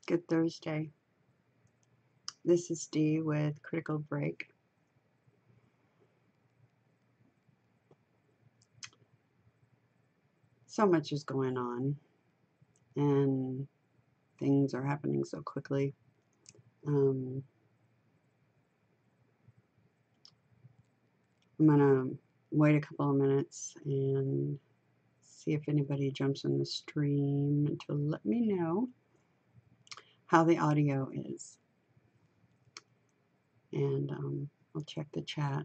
Good Thursday. This is Dee with Critical Break. So much is going on, and things are happening so quickly. I'm gonna wait a couple of minutes and see if anybody jumps in the stream to let me know how the audio is. And I'll check the chat.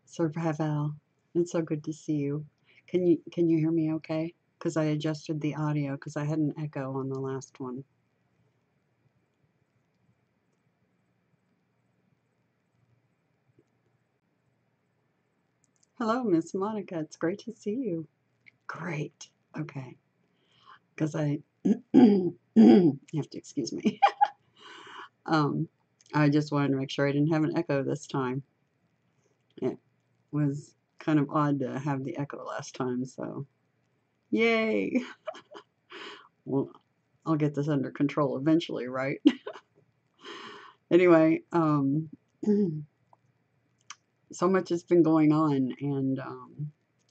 Survival, it's so good to see you. Can you hear me okay? Because I adjusted the audio because I had an echo on the last one. Hello, Miss Monica. It's great to see you. Great. Okay. Because you have to excuse me. I just wanted to make sure I didn't have an echo this time. It was kind of odd to have the echo last time, so yay. Well, I'll get this under control eventually, right? Anyway, so much has been going on, and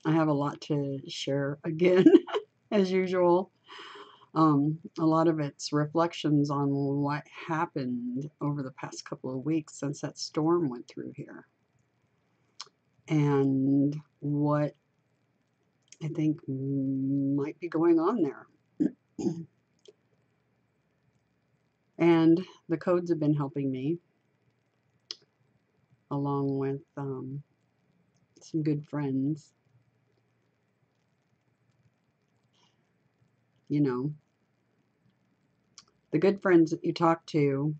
I have a lot to share again, as usual. A lot of it's reflections on what happened over the past couple of weeks since that storm went through here, and what I think might be going on there. And the codes have been helping me, along with some good friends. You know, the good friends that you talk to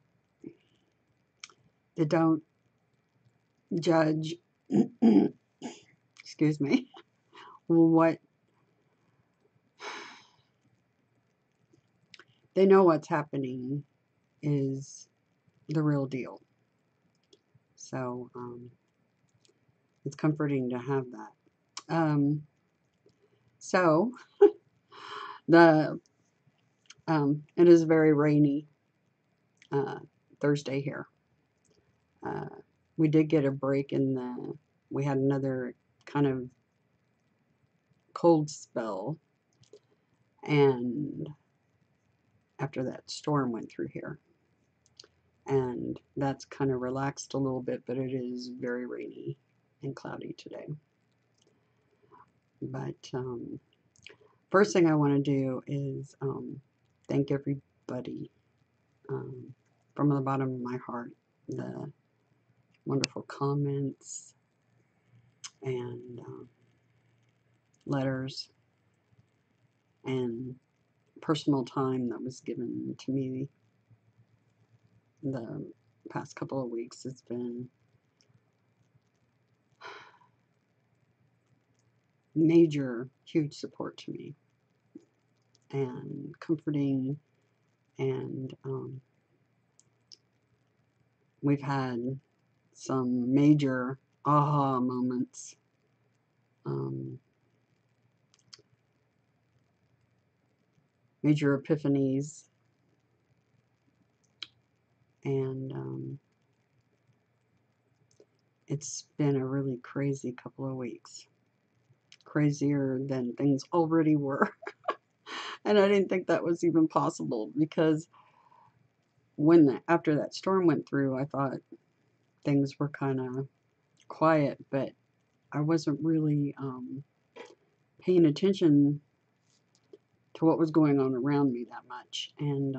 that don't judge, excuse me, what they know what's happening is the real deal. So it's comforting to have that. So it is very rainy Thursday here. We did get a break we had another kind of cold spell, and after that storm went through here, and that's kind of relaxed a little bit, but it is very rainy and cloudy today. But first thing I want to do is thank everybody from the bottom of my heart, the wonderful comments and letters and personal time that was given to me the past couple of weeks. It's been major, huge support to me and comforting, and we've had some major aha moments. Major epiphanies, and it's been a really crazy couple of weeks. Crazier than things already were. And I didn't think that was even possible, because after that storm went through, I thought things were kind of quiet, but I wasn't really paying attention to what was going on around me that much. And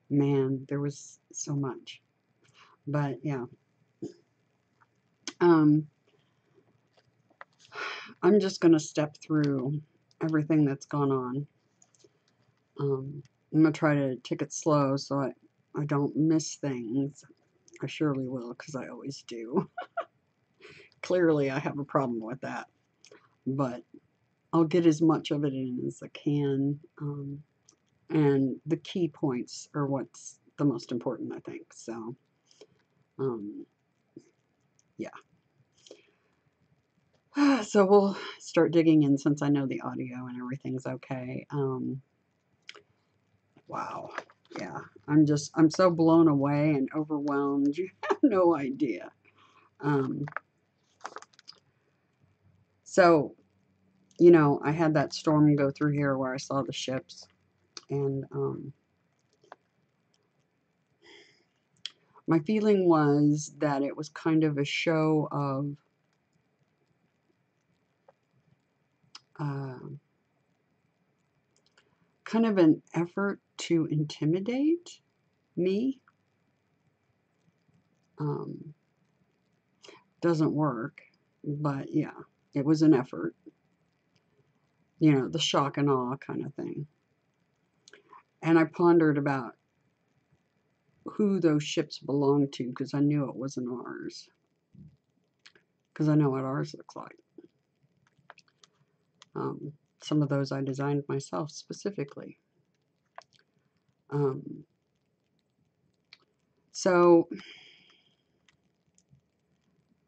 man, there was so much. But yeah, I'm just going to step through everything that's gone on. I'm going to try to take it slow so I don't miss things. I surely will, because I always do. Clearly, I have a problem with that. But I'll get as much of it in as I can. And the key points are what's the most important, I think. So, yeah. So we'll start digging in since I know the audio and everything's okay. Wow. Yeah. I'm so blown away and overwhelmed. You have no idea. Um, so, I had that storm go through here where I saw the ships, and my feeling was that it was kind of a show of uh, kind of an effort to intimidate me. Um, doesn't work, but yeah, it was an effort. The shock and awe kind of thing. And I pondered about who those ships belonged to because I knew it wasn't ours. Because I know what ours looks like. Um, some of those I designed myself specifically. Um, so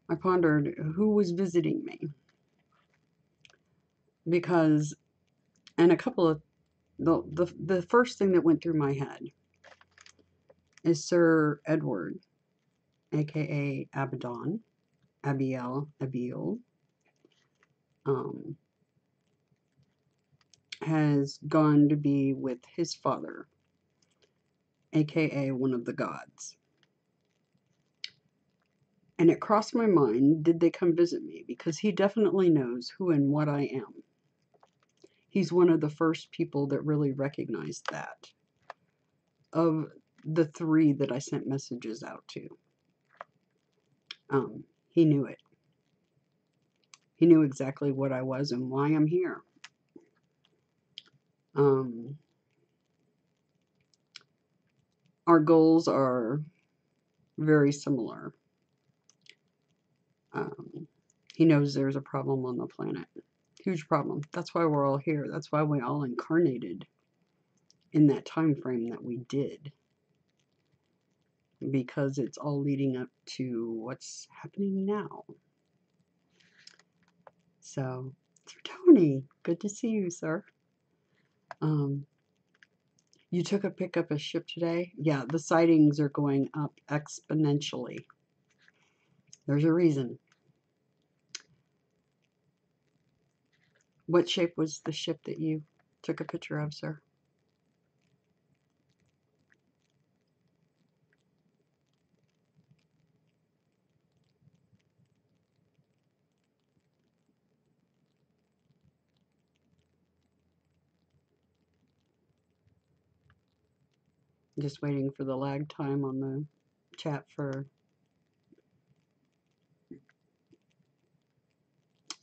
I pondered who was visiting me. Because, and a couple of, the first thing that went through my head is Sir Edward, aka Abaddon, Abiel, has gone to be with his father, aka one of the gods. And it crossed my mind, did they come visit me? Because he definitely knows who and what I am. He's one of the first people that really recognized that, of the three that I sent messages out to. He knew it. He knew exactly what I was and why I'm here. Our goals are very similar. He knows there's a problem on the planet. Huge problem. That's why we're all here. That's why we all incarnated in that time frame that we did. Because it's all leading up to what's happening now. So, Tony, good to see you, sir. You took a pick up a ship today? Yeah, the sightings are going up exponentially. There's a reason. What shape was the ship that you took a picture of, sir? Just waiting for the lag time on the chat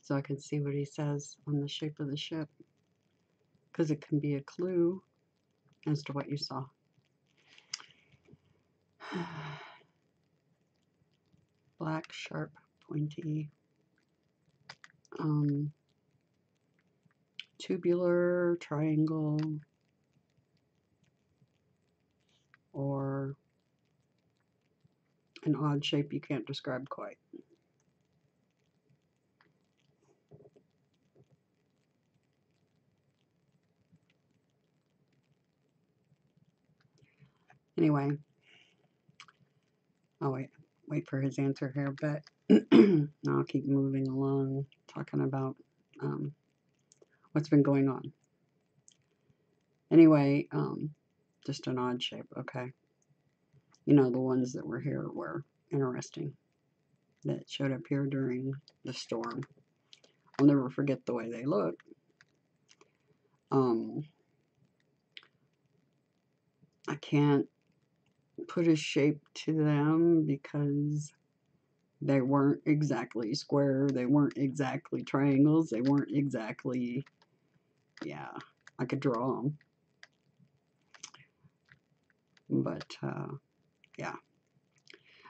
so I can see what he says on the shape of the ship, because it can be a clue as to what you saw. Black, sharp, pointy, tubular, triangle, or an odd shape you can't describe quite. Anyway, I'll wait for his answer here, but I'll keep moving along, talking about what's been going on. Anyway, just an odd shape, okay. The ones that were here were interesting, that showed up here during the storm. I'll never forget the way they looked. I can't put a shape to them because they weren't exactly square, they weren't exactly triangles, they weren't exactly, yeah, I could draw them. But, yeah.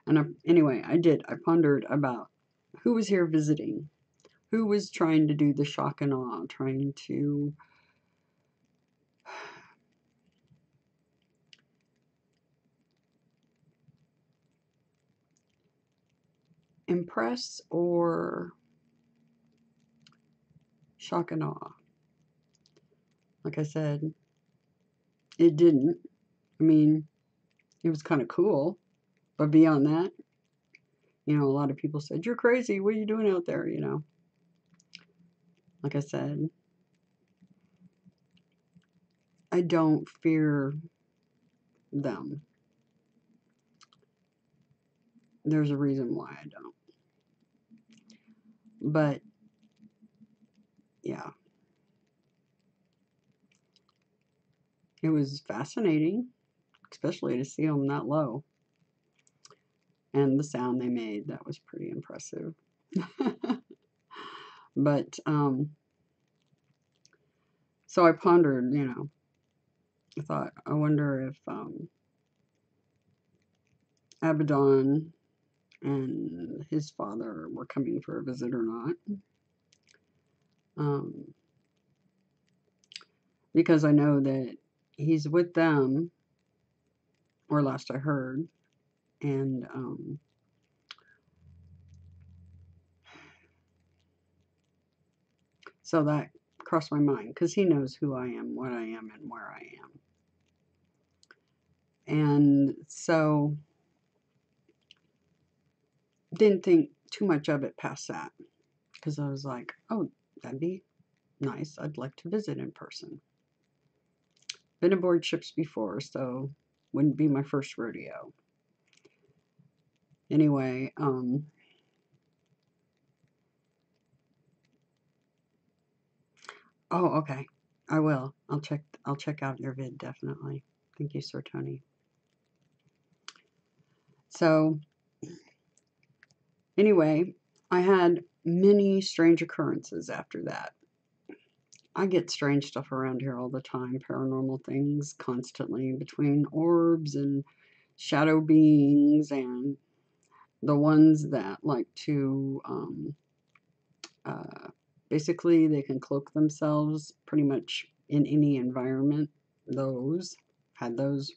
And anyway, I pondered about who was here visiting, who was trying to do the shock and awe, trying to impress or shock and awe. Like I said, it didn't. I mean, it was kind of cool, but beyond that, you know, a lot of people said, "You're crazy. What are you doing out there?" You know, like I said, I don't fear them. There's a reason why I don't. But yeah, it was fascinating, especially to see them that low. And the sound they made, that was pretty impressive. But so I pondered, you know, I thought, I wonder if Abaddon and his father were coming for a visit or not. Because I know that he's with them, or last I heard, and so that crossed my mind because he knows who I am, what I am, and where I am. And so didn't think too much of it past that because I was like, oh, that'd be nice. I'd like to visit in person. Been aboard ships before, so wouldn't be my first rodeo. Anyway, oh, okay. I will. I'll check out your vid definitely. Thank you, Sir Tony. So anyway, I had many strange occurrences after that. I get strange stuff around here all the time, paranormal things constantly between orbs and shadow beings and the ones that like to basically they can cloak themselves pretty much in any environment. Those had those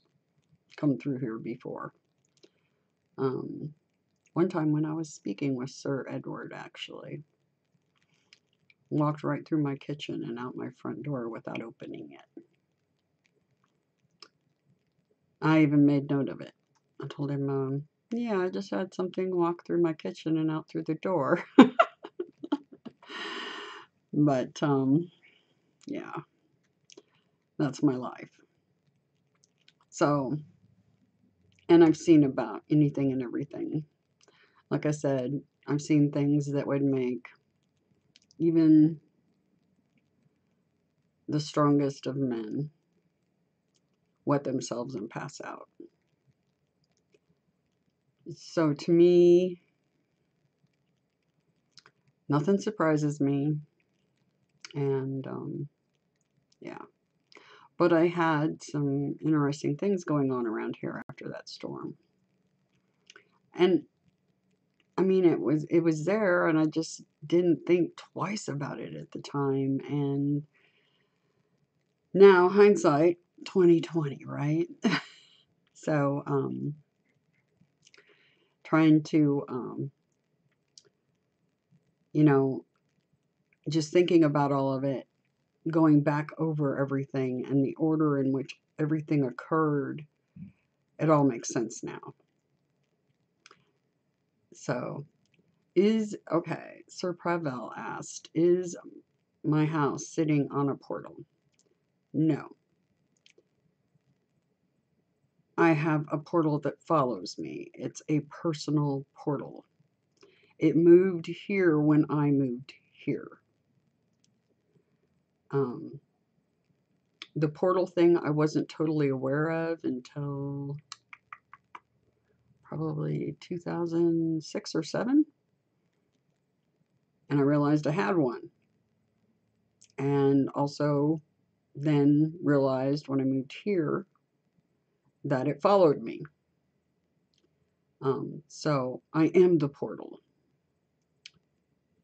come through here before. One time when I was speaking with Sir Edward, actually, walked right through my kitchen and out my front door without opening it. I even made note of it. I told him, yeah, I just had something walk through my kitchen and out through the door. But, yeah, that's my life. So, and I've seen about anything and everything. Like I said, I've seen things that would make even the strongest of men wet themselves and pass out. So to me, nothing surprises me. And yeah. But I had some interesting things going on around here after that storm. And I mean it was there and I just didn't think twice about it at the time. And now hindsight 2020, right? So trying to you know, just thinking about all of it, going back over everything and the order in which everything occurred, it all makes sense now. So, okay, Sir Prevel asked, is my house sitting on a portal? No. I have a portal that follows me. It's a personal portal. It moved here when I moved here. The portal thing I wasn't totally aware of until probably 2006 or 7. And I realized I had one. And also then realized when I moved here that it followed me. So I am the portal.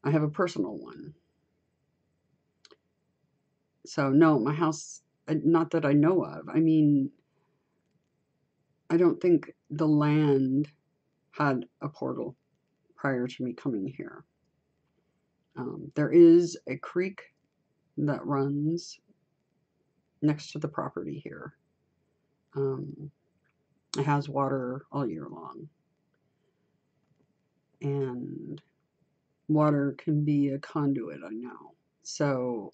I have a personal one. So no, my house, not that I know of. I mean, I don't think the land had a portal prior to me coming here. There is a creek that runs next to the property here. It has water all year long. And water can be a conduit, I know. So,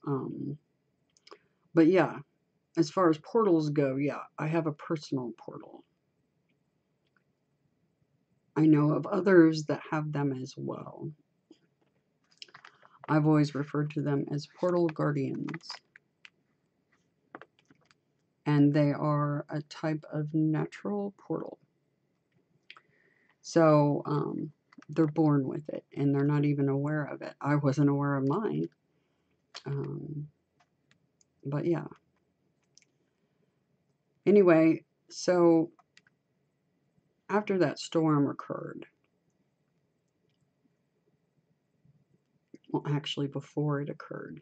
but yeah, as far as portals go, yeah, I have a personal portal. I know of others that have them as well. I've always referred to them as portal guardians. And they are a type of natural portal. So they're born with it, and they're not even aware of it. I wasn't aware of mine. But yeah. Anyway, so after that storm occurred, well, actually before it occurred,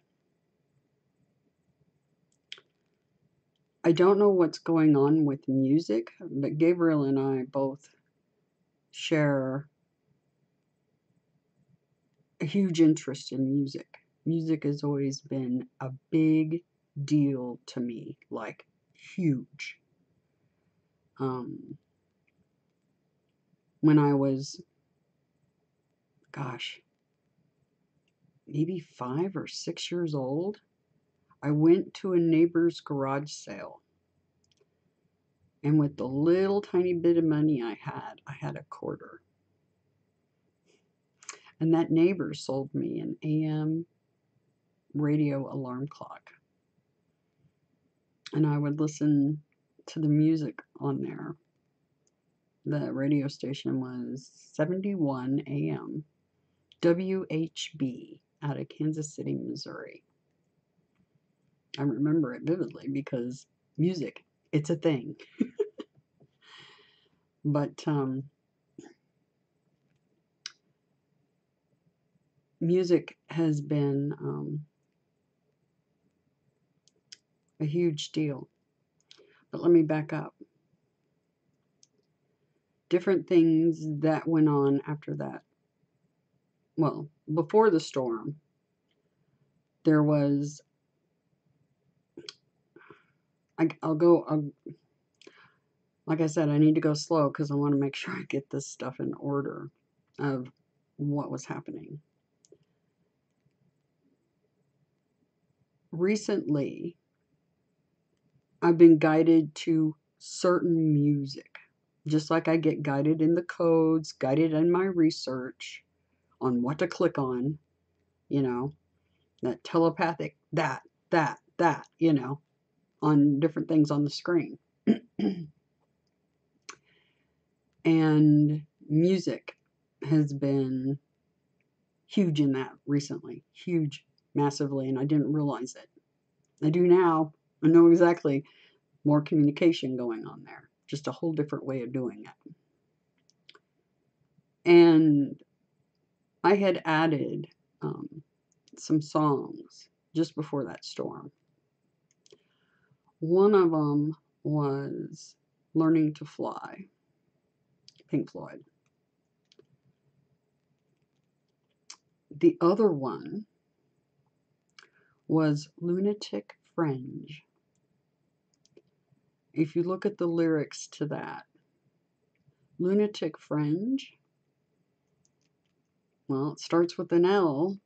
I don't know what's going on with music, but Gabriel and I both share a huge interest in music. Music has always been a big deal to me, like huge. When I was, gosh, maybe 5 or 6 years old, I went to a neighbor's garage sale. And with the little tiny bit of money I had a quarter. And that neighbor sold me an AM radio alarm clock. And I would listen to the music on there. The radio station was 71 AM, WHB, out of Kansas City, Missouri. I remember it vividly because music, it's a thing. But music has been a huge deal. But let me back up. Different things that went on after that. Well, before the storm, there was, like I said, I need to go slow because I want to make sure I get this stuff in order of what was happening. Recently, I've been guided to certain music, just like I get guided in the codes, guided in my research on what to click on, that telepathic, that, on different things on the screen. And music has been huge in that recently. Huge, massively, and I didn't realize it. I do now. I know exactly. More communication going on there. Just a whole different way of doing it. And I had added some songs just before that storm. One of them was Learning to Fly, Pink Floyd. The other one was Lunatic Fringe. If you look at the lyrics to that, Lunatic Fringe, well, it starts with an L.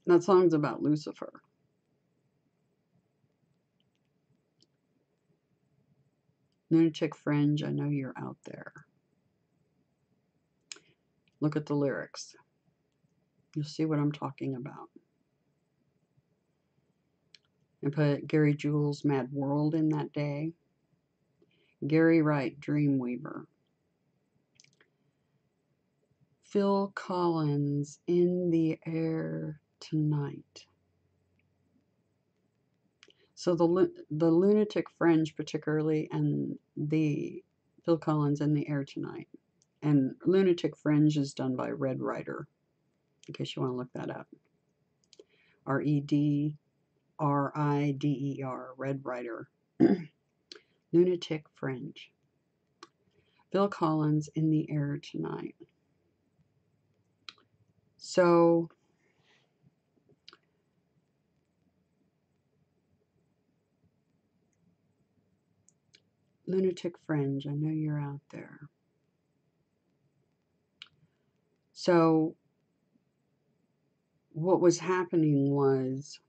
That song's about Lucifer. Lunatic Fringe, I know you're out there. Look at the lyrics. You'll see what I'm talking about. I put Gary Jules' Mad World in that day. Gary Wright, Dreamweaver. Phil Collins, In the Air Tonight. So the Lunatic Fringe particularly, and the Phil Collins, In the Air Tonight. And Lunatic Fringe is done by Red Rider, in case you want to look that up. REDRIDER, Red Rider. Lunatic Fringe. Phil Collins, In the Air Tonight. So Lunatic Fringe, I know you're out there. So what was happening was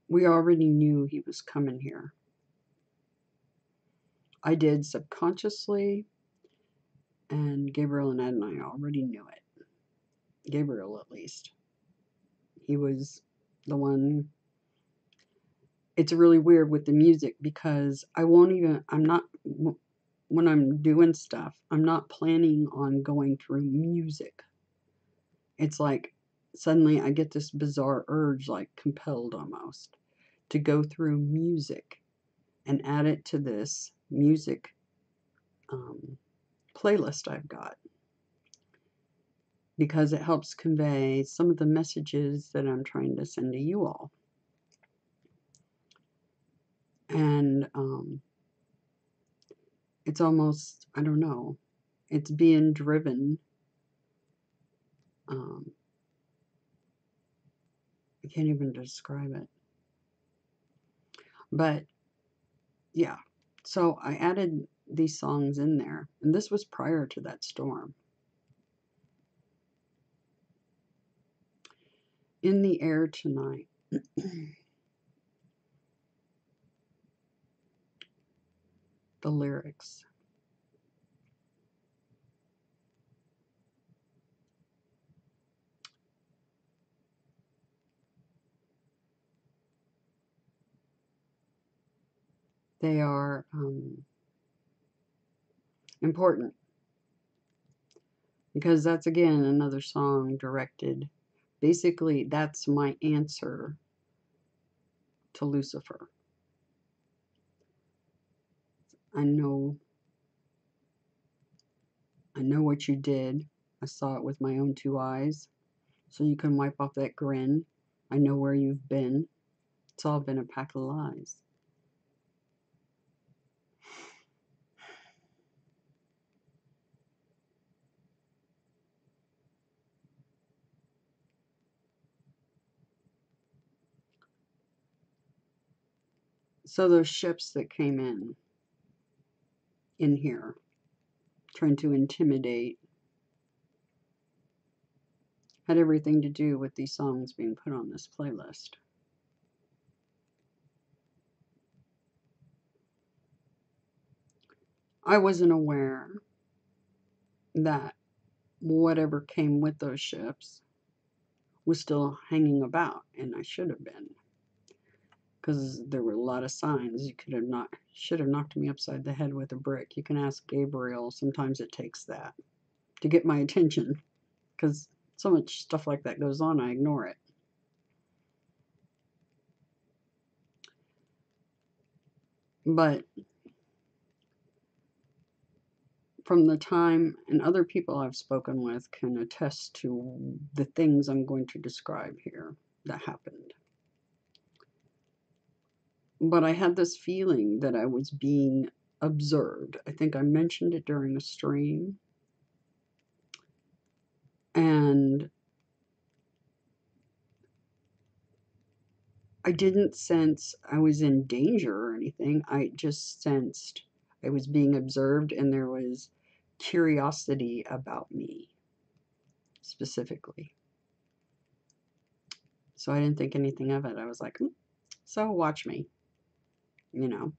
we already knew he was coming here. I did subconsciously, and Gabriel and Ed and I already knew it. Gabriel, at least. He was the one. It's really weird with the music because when I'm doing stuff, I'm not planning on going through music. It's like suddenly I get this bizarre urge, like compelled almost, to go through music and add it to this music playlist I've got, because it helps convey some of the messages that I'm trying to send to you all. And it's almost, I don't know, it's being driven. I can't even describe it. But yeah, so I added these songs in there, and this was prior to that storm. In the Air Tonight. The lyrics. They are important because that's again another song directed. Basically, that's my answer to Lucifer. I know what you did. I saw it with my own 2 eyes. So you can wipe off that grin. I know where you've been. It's all been a pack of lies. So those ships that came in here, trying to intimidate, had everything to do with these songs being put on this playlist. I wasn't aware that whatever came with those ships was still hanging about, and I should have been, because there were a lot of signs. You should have knocked me upside the head with a brick. You can ask Gabriel. Sometimes it takes that to get my attention, because so much stuff like that goes on, I ignore it. But from the time, and other people I've spoken with can attest to the things I'm going to describe here that happened. But I had this feeling that I was being observed. I think I mentioned it during a stream. And I didn't sense I was in danger or anything. I just sensed I was being observed, and there was curiosity about me specifically. So I didn't think anything of it. I was like, so watch me. You know,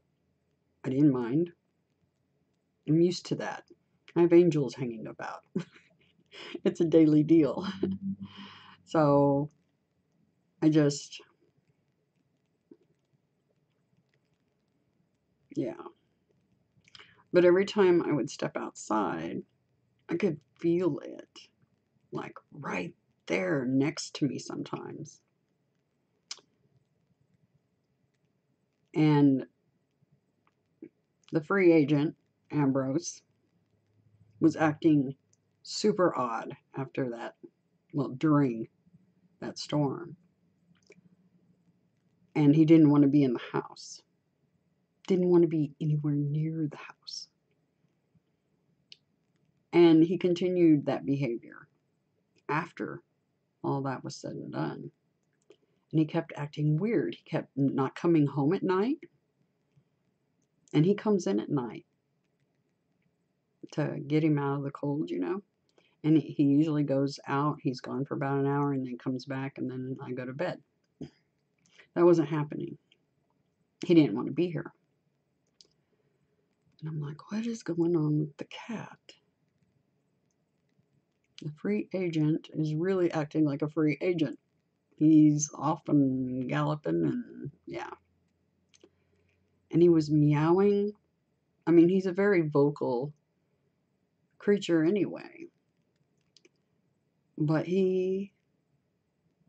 I didn't mind. I'm used to that. I have angels hanging about. It's a daily deal. So I just, yeah. But every time I would step outside, I could feel it, like right there next to me sometimes. And the free agent, Ambrose, was acting super odd after that, well, during that storm. And he didn't want to be in the house, didn't want to be anywhere near the house. And he continued that behavior after all that was said and done. And he kept acting weird. He kept not coming home at night. And he comes in at night to get him out of the cold, you know. And he usually goes out. He's gone for about an hour and then comes back, and then I go to bed. That wasn't happening. He didn't want to be here. And I'm like, what is going on with the cat? The free agent is really acting like a free agent. He's off and galloping, and yeah. And he was meowing. I mean, he's a very vocal creature anyway. But he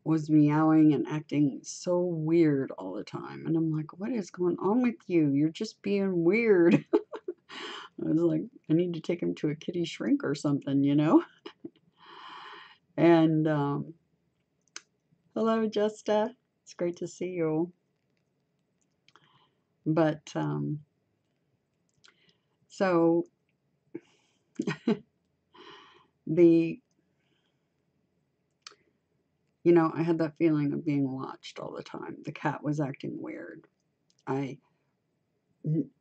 was meowing and acting so weird all the time. And I'm like, what is going on with you? You're just being weird. I was like, I need to take him to a kitty shrink or something, you know? And hello, Justa. It's great to see you. But so the, you know, I had that feeling of being watched all the time. The cat was acting weird. I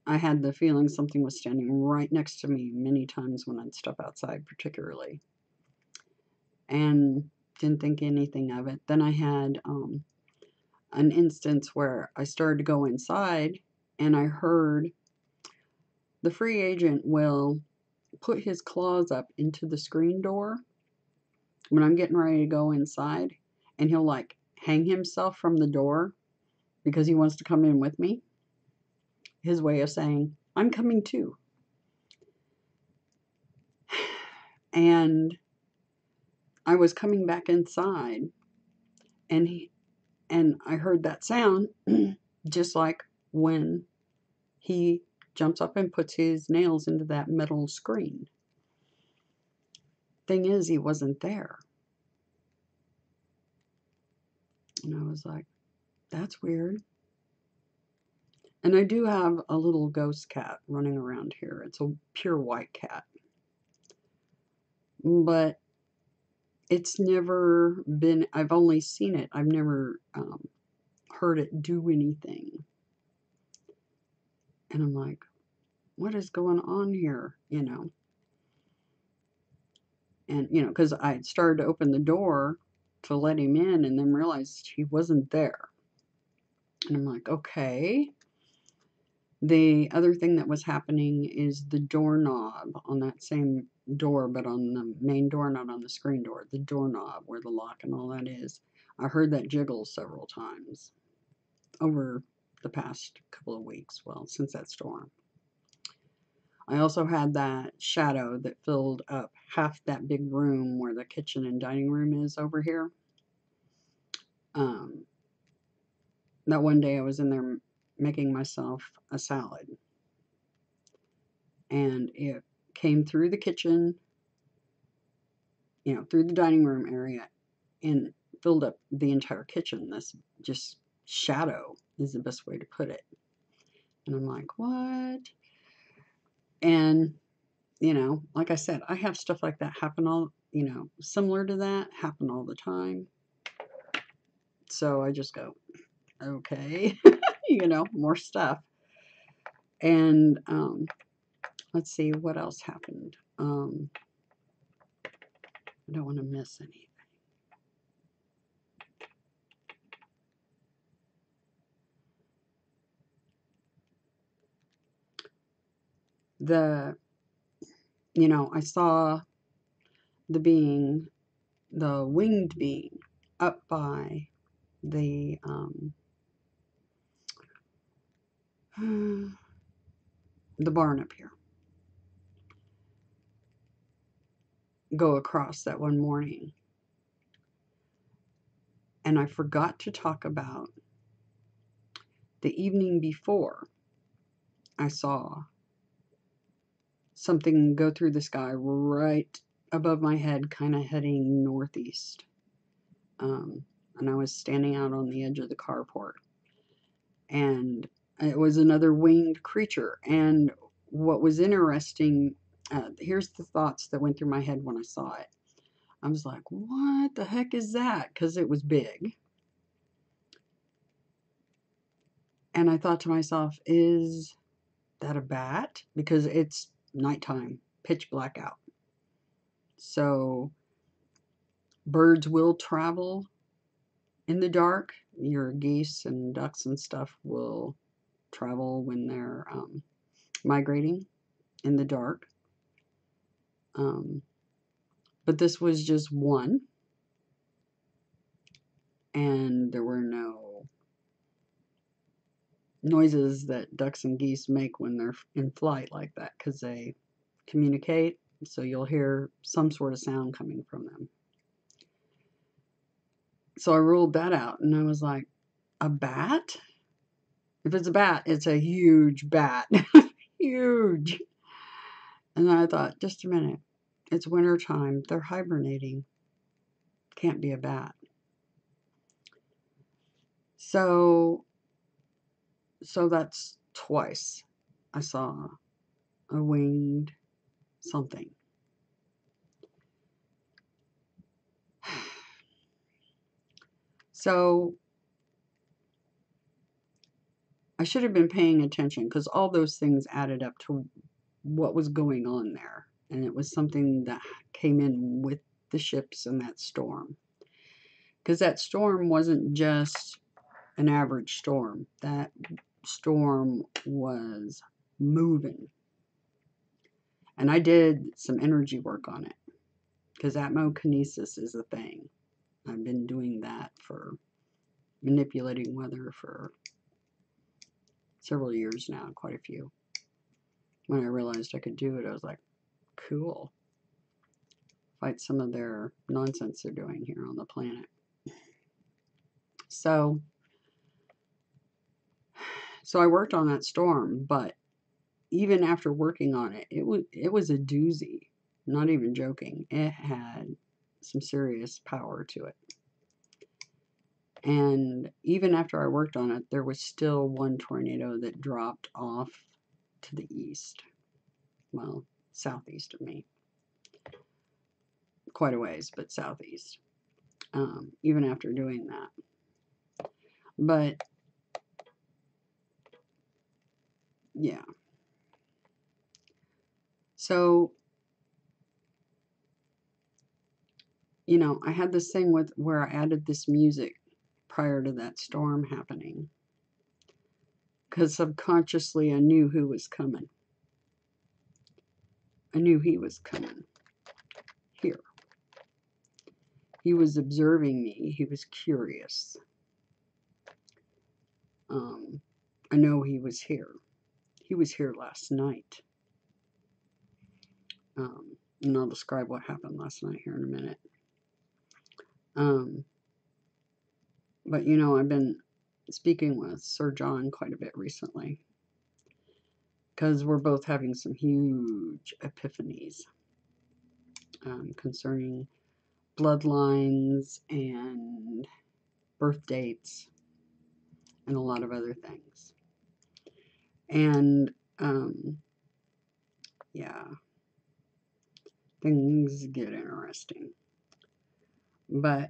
had the feeling something was standing right next to me many times when I'd step outside, particularly, and didn't think anything of it. Then I had an instance where I started to go inside, and I heard the free agent will put his claws up into the screen door when I'm getting ready to go inside, and he'll like hang himself from the door because he wants to come in with me. His way of saying, I'm coming too. And I was coming back inside, and I heard that sound just like when he jumps up and puts his nails into that metal screen. Thing is, he wasn't there. And I was like, that's weird. And I do have a little ghost cat running around here. It's a pure white cat. But it's never been, I've only seen it. I've never heard it do anything. And I'm like, what is going on here? You know? And, you know, because I started to open the door to let him in and then realized he wasn't there. And I'm like, okay. The other thing that was happening is the doorknob on that same door, but on the main door, not on the screen door, the doorknob where the lock and all that is. I heard that jiggle several times over the past couple of weeks, well, since that storm. I also had that shadow that filled up half that big room where the kitchen and dining room is over here. That one day I was in there making myself a salad, and it came through the kitchen, you know, through the dining room area, and filled up the entire kitchen. This just shadow is the best way to put it. And I'm like, what? And, you know, like I said, I have stuff like that happen all, you know, similar to that happen all the time. So I just go, okay, you know, more stuff. And let's see what else happened. I don't want to miss anything. You know, I saw the being, the winged being, up by the the barn up here, go across that one morning. And I forgot to talk about the evening before. I saw something go through the sky right above my head, kind of heading northeast. And I was standing out on the edge of the carport. And it was another winged creature. And what was interesting, here's the thoughts that went through my head when I saw it. I was like, what the heck is that? Because it was big. And I thought to myself, is that a bat? Because it's nighttime, pitch black out. So birds will travel in the dark. Your geese and ducks and stuff will travel when they're migrating in the dark. But this was just one, and there were no noises that ducks and geese make when they're in flight like that, because they communicate, so you'll hear some sort of sound coming from them. So I ruled that out, and I was like, a bat? If it's a bat, it's a huge bat. Huge. And then I thought, just a minute, it's winter time, they're hibernating. Can't be a bat. So that's twice I saw a winged something. So I should have been paying attention, because all those things added up to what was going on there. And it was something that came in with the ships and that storm. Because that storm wasn't just an average storm. That storm was moving. And I did some energy work on it, because atmokinesis is a thing. I've been doing that for manipulating weather for several years now, quite a few. When I realized I could do it, I was like, cool. Fight some of their nonsense they're doing here on the planet. So I worked on that storm, but even after working on it, it was a doozy. Not even joking. It had some serious power to it. And even after I worked on it, there was still one tornado that dropped off to the east. Well, southeast of me. Quite a ways, but southeast. Even after doing that. But, yeah. So, you know, I had this thing with where I added this music prior to that storm happening, because subconsciously I knew who was coming. I knew he was coming here. He was observing me. He was curious. I know he was here. He was here last night. And I'll describe what happened last night here in a minute. But, you know, I've been speaking with Sir John quite a bit recently, because we're both having some huge epiphanies concerning bloodlines and birth dates and a lot of other things. And, yeah, things get interesting. But,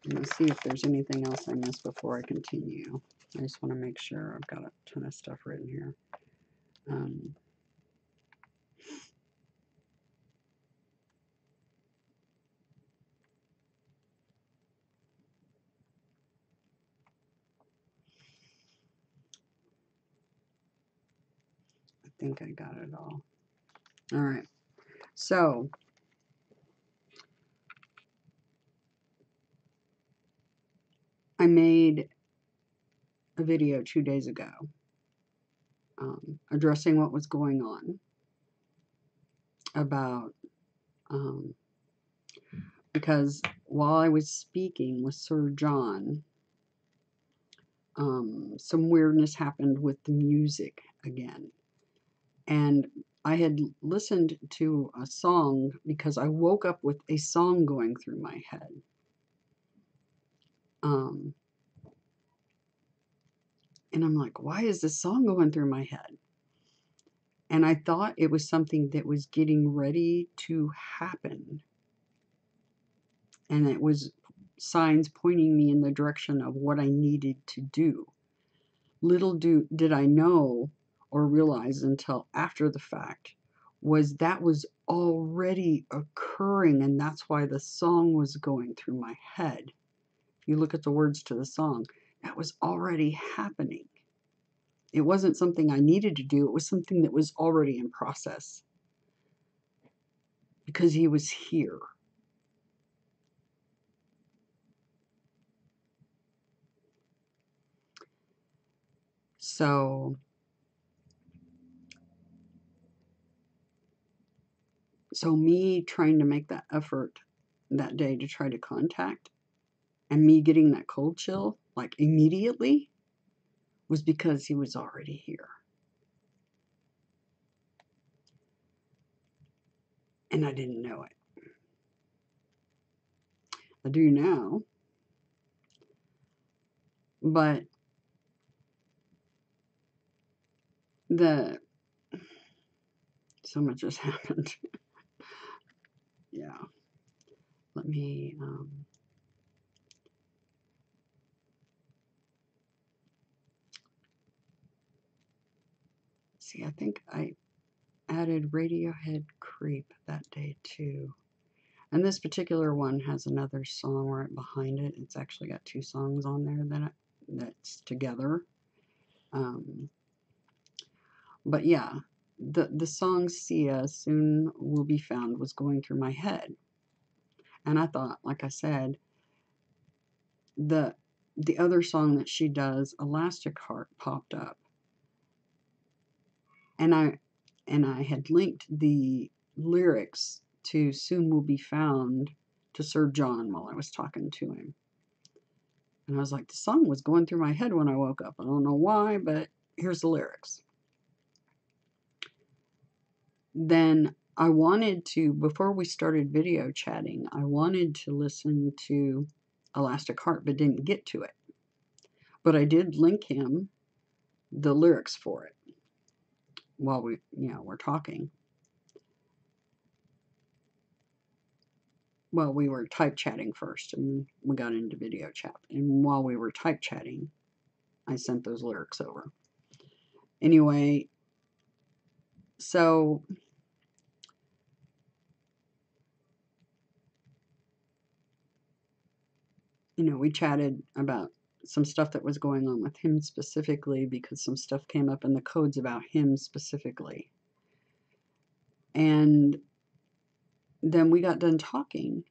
let me see if there's anything else I missed before I continue. I just want to make sure I've got a ton of stuff written here. I think I got it all. All right. So, I made a video 2 days ago addressing what was going on about, because while I was speaking with Sir John, some weirdness happened with the music again. And I had listened to a song because I woke up with a song going through my head. And I'm like, why is this song going through my head? And I thought it was something that was getting ready to happen. And it was signs pointing me in the direction of what I needed to do. Little did I know, or realize until after the fact was that was already occurring, and that's why the song was going through my head. If you look at the words to the song, that was already happening. It wasn't something I needed to do, it was something that was already in process because he was here. So me trying to make that effort that day to try to contact, and me getting that cold chill like immediately, was because he was already here. And I didn't know it. I do now. But so much has happened. Yeah. Let me see, I think I added Radiohead Creep that day too. And this particular one has another song right behind it. It's actually got 2 songs on there that's together. But yeah, the song Sia, Soon Will Be Found, was going through my head. And I thought, like I said, the other song that she does, Elastic Heart, popped up. And I had linked the lyrics to Soon Will Be Found to Sir John while I was talking to him. And I was like, the song was going through my head when I woke up. I don't know why, but here's the lyrics. Then I wanted to, before we started video chatting, I wanted to listen to Elastic Heart, but didn't get to it. But I did link him the lyrics for it while we're talking. Well, we were type chatting first, and we got into video chat. And while we were type chatting, I sent those lyrics over. Anyway, so we chatted about some stuff that was going on with him specifically, because some stuff came up in the codes about him specifically. And then we got done talking,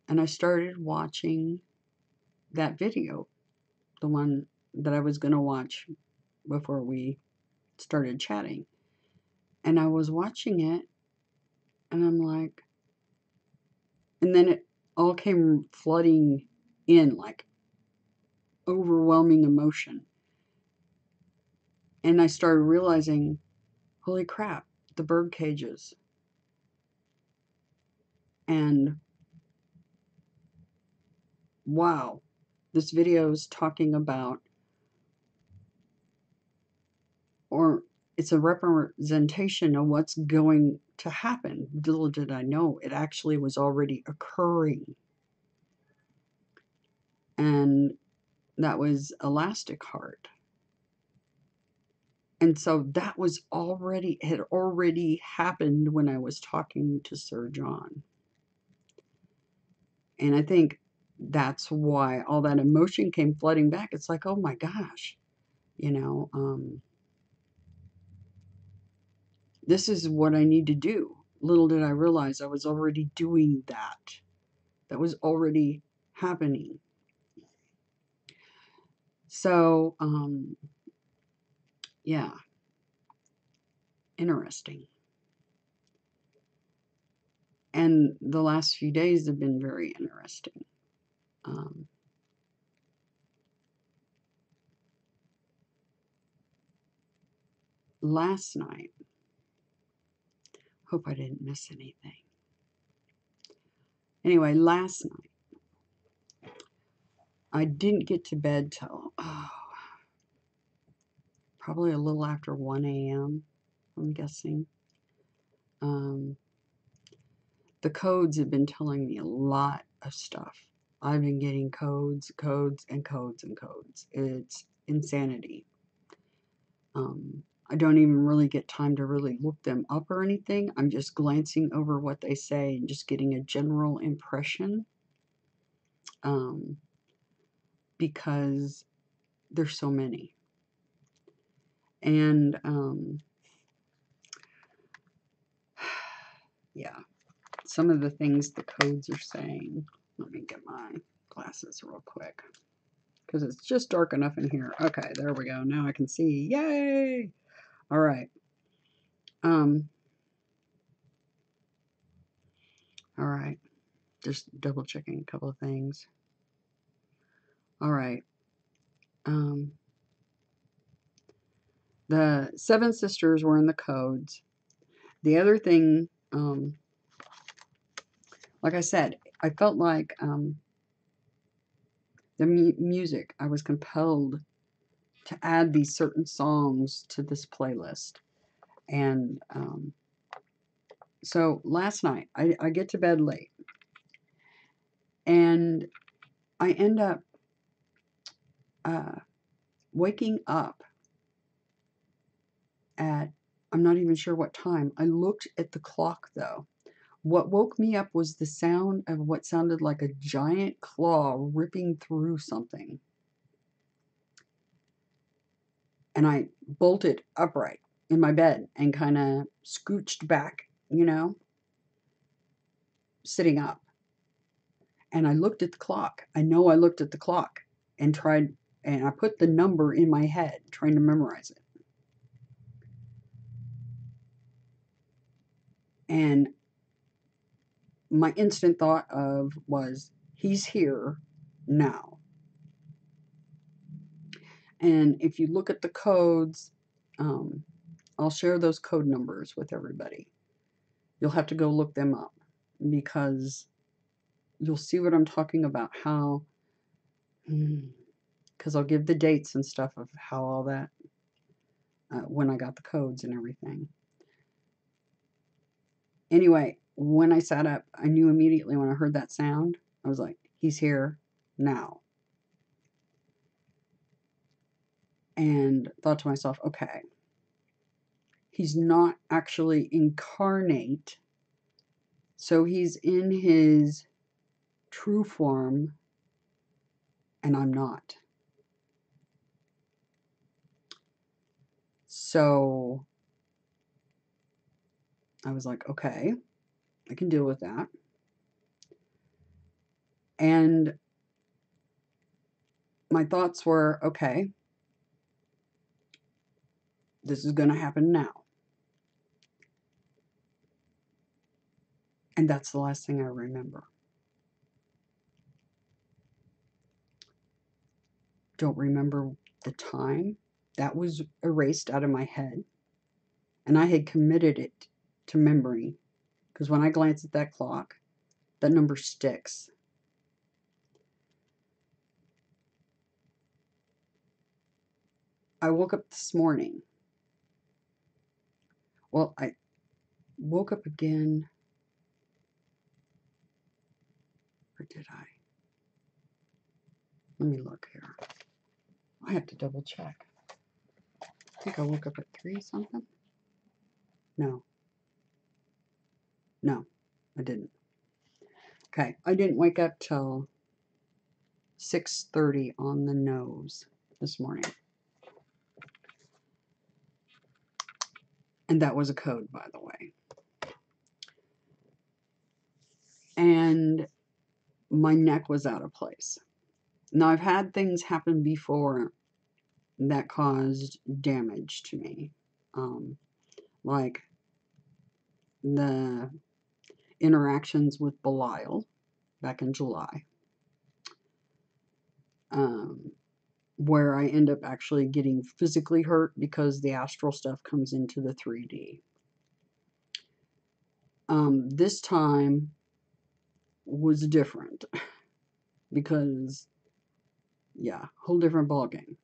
and I started watching that video, the one that I was going to watch before we started chatting. And I was watching it, and I'm like, and then it all came flooding in like overwhelming emotion. And I started realizing, holy crap, the bird cages. And wow, this video is talking about, or it's a representation of what's going to happen. Little did I know, it actually was already occurring. And that was Elastic Heart. And so that had already happened when I was talking to Sir John. And I think that's why all that emotion came flooding back. It's like, oh my gosh, this is what I need to do. Little did I realize I was already doing that. That was already happening. So, yeah, interesting. And the last few days have been very interesting. Last night, hope I didn't miss anything. Anyway, last night, I didn't get to bed till probably a little after 1 a.m., I'm guessing. The codes have been telling me a lot of stuff. I've been getting codes, and codes, and codes. It's insanity. I don't even really get time to really look them up or anything. I'm just glancing over what they say and just getting a general impression, because there's so many. And yeah, some of the things the codes are saying. Let me get my glasses real quick, because it's just dark enough in here. Okay, there we go. Now I can see. Yay! All right. All right. Just double checking a couple of things. All right. The seven sisters were in the codes. The other thing, like I said, I felt like the music, I was compelled to add these certain songs to this playlist. And so last night, I get to bed late. And I end up waking up at, I'm not even sure what time. I looked at the clock, though. What woke me up was the sound of what sounded like a giant claw ripping through something. And I bolted upright in my bed and kind of scooched back, sitting up. And I looked at the clock. I know I looked at the clock and I put the number in my head, trying to memorize it. And my instant thought was, he's here now. And if you look at the codes, I'll share those code numbers with everybody. You'll have to go look them up, because you'll see what I'm talking about, how, because I'll give the dates and stuff of how all that, when I got the codes and everything. Anyway, when I sat up, I knew immediately when I heard that sound, I was like, he's here now. And thought to myself, okay, he's not actually incarnate, so he's in his true form, and I'm not. So I was like, okay, I can deal with that. And my thoughts were, okay, this is going to happen now. And that's the last thing I remember. Don't remember the time. That was erased out of my head. And I had committed it to memory, because when I glance at that clock, that number sticks. I woke up this morning. Well, I woke up again. Or did I? Let me look here. I have to double check. I think I woke up at 3 something. No, I didn't. Okay, I didn't wake up till 6:30 on the nose this morning. And that was a code, by the way. And my neck was out of place. Now, I've had things happen before that caused damage to me. Like the interactions with Belial back in July. Where I end up actually getting physically hurt because the astral stuff comes into the 3D. This time was different because, yeah, whole different ballgame.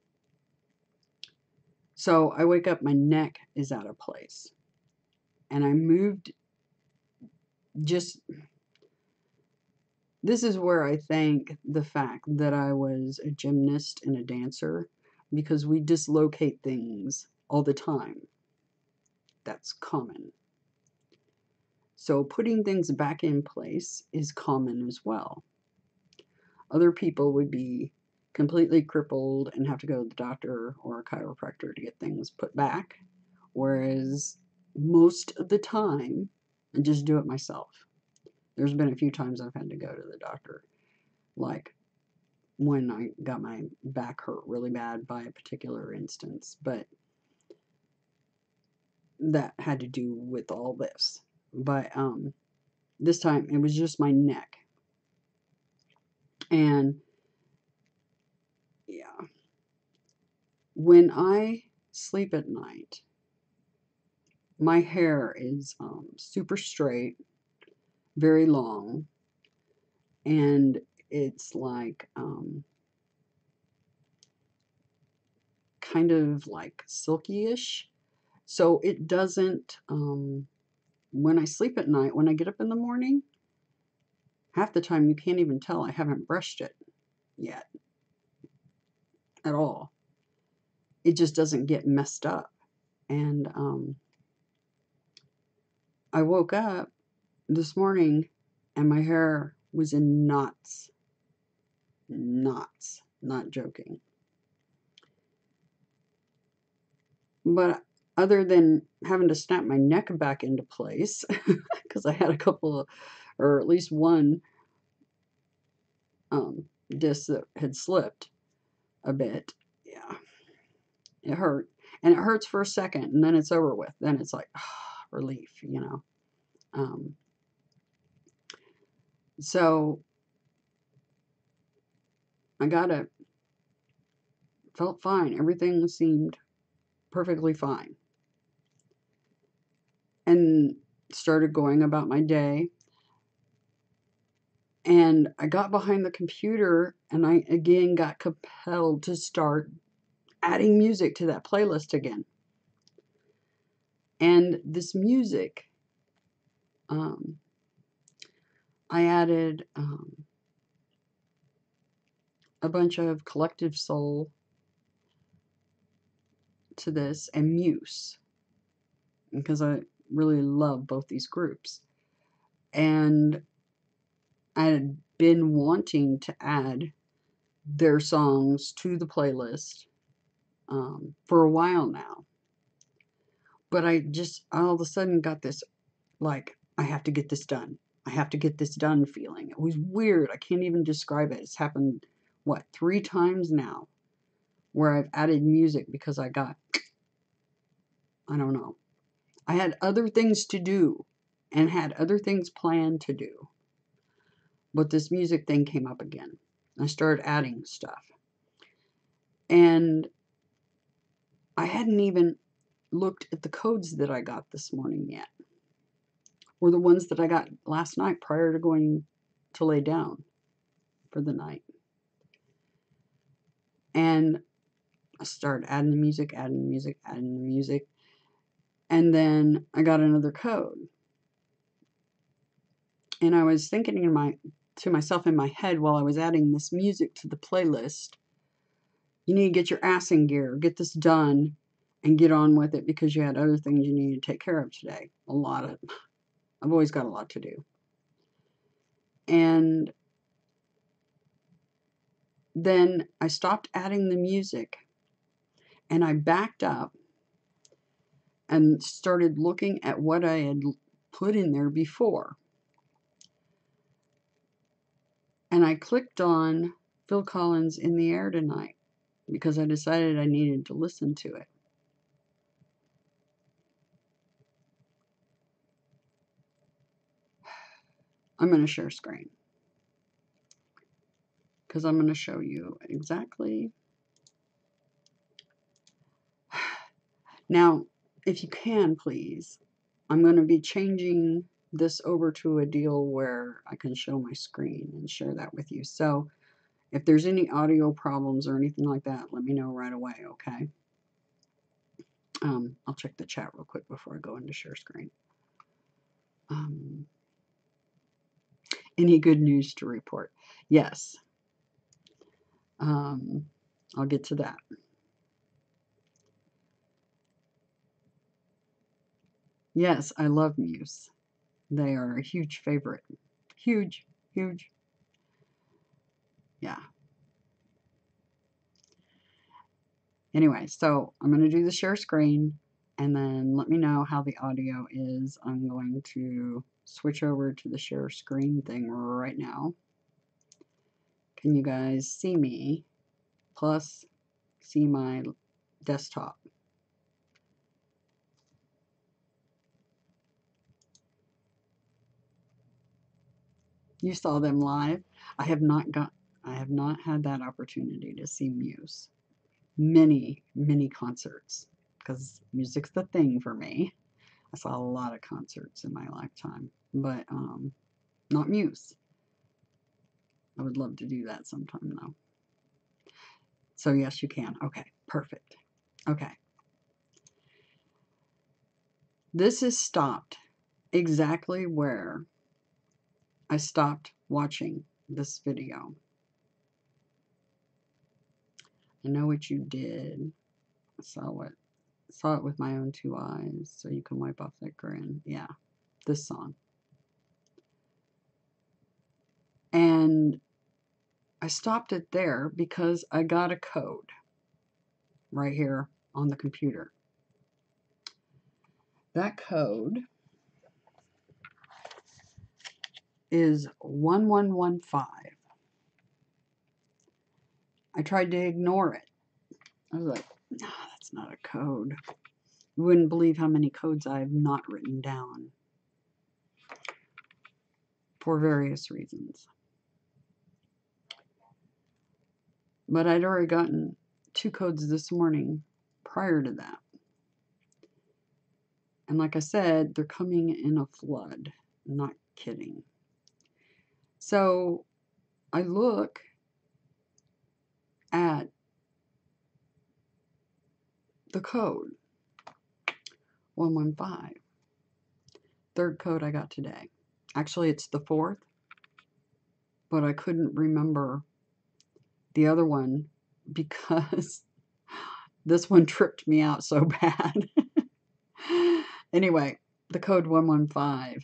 So I wake up, my neck is out of place. And I moved just, this is where I thank the fact that I was a gymnast and a dancer, because we dislocate things all the time. that's common. So putting things back in place is common as well. Other people would be completely crippled and have to go to the doctor or a chiropractor to get things put back, whereas most of the time, I just do it myself. There's been a few times I've had to go to the doctor, like when I got my back hurt really bad by a particular instance, but that had to do with all this. But this time it was just my neck. And yeah, when I sleep at night, my hair is super straight, very long, and it's like kind of like silky-ish. So it doesn't, when I sleep at night, when I get up in the morning, half the time you can't even tell I haven't brushed it yet at all. It just doesn't get messed up. And I woke up this morning and my hair was in knots. Knots. Not joking. But other than having to snap my neck back into place, because I had a couple of, or at least one disc that had slipped a bit, yeah, it hurt. And it hurts for a second, and then it's over with. Then it's like, relief, you know. So I got it. Felt fine. Everything seemed perfectly fine. And started going about my day. And I got behind the computer and I again got compelled to start adding music to that playlist again. And this music, I added a bunch of Collective Soul to this and Muse, because I really love both these groups. And I had been wanting to add their songs to the playlist for a while now. But I just all of a sudden got this, like, I have to get this done. I have to get this done feeling. It was weird. I can't even describe it. It's happened, 3 times now where I've added music because I got, I don't know. I had other things to do and had other things planned to do. But this music thing came up again. I started adding stuff. And I hadn't even looked at the codes that I got this morning yet, or the ones that I got last night prior to going to lay down for the night. And I started adding the music, adding the music, adding the music. And then I got another code. And I was thinking to myself in my head while I was adding this music to the playlist, you need to get your ass in gear, get this done, and get on with it because you had other things you need to take care of today. I've always got a lot to do. And then I stopped adding the music and I backed up and started looking at what I had put in there before. And I clicked on Phil Collins' In the Air Tonight because I decided I needed to listen to it. I'm going to share screen because I'm going to show you exactly. Now, if you can, please, I'm going to be changing this over to a deal where I can show my screen and share that with you. So if there's any audio problems or anything like that, let me know right away, okay? I'll check the chat real quick before I go into share screen. Any good news to report? Yes. I'll get to that. Yes, I love Muse. They are a huge favorite. Huge, huge. Yeah. Anyway, so I'm going to do the share screen and then let me know how the audio is. I'm going to switch over to the share screen thing right now. Can you guys see me? Plus, see my desktop. You saw them live. I have not had that opportunity to see Muse. Many concerts, because music's the thing for me. I saw a lot of concerts in my lifetime, but not Muse. I would love to do that sometime though. So yes, you can. Okay, perfect. Okay. This is stopped exactly where I stopped watching this video. I know what you did. I saw it with my own two eyes, so you can wipe off that grin. Yeah, this song. And I stopped it there because I got a code right here on the computer. That code is 1115. I tried to ignore it. I was like, no, that's not a code. You wouldn't believe how many codes I have not written down for various reasons. But I'd already gotten 2 codes this morning prior to that. And like I said, they're coming in a flood. I'm not kidding. So I look at the code 115. Third code I got today. Actually, it's the 4th, but I couldn't remember the other one because this one tripped me out so bad. Anyway, the code 115.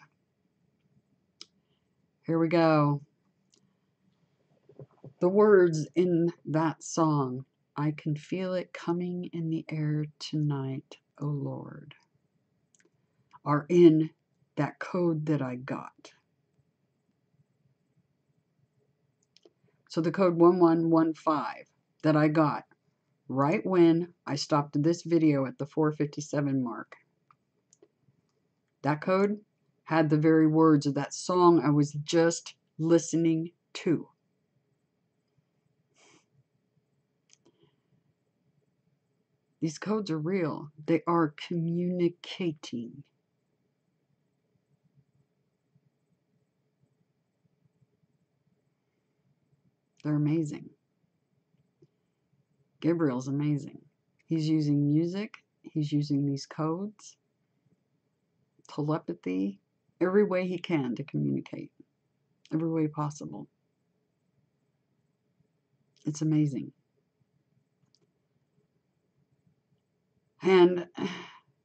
Here we go. The words in that song, I can feel it coming in the air tonight, oh Lord, are in that code that I got. So the code 1115 that I got right when I stopped this video at the 4:57 mark. That code had the very words of that song I was just listening to. These codes are real. They are communicating. They're amazing. Gabriel's amazing. He's using music. He's using these codes, telepathy, every way he can to communicate, every way possible. It's amazing. And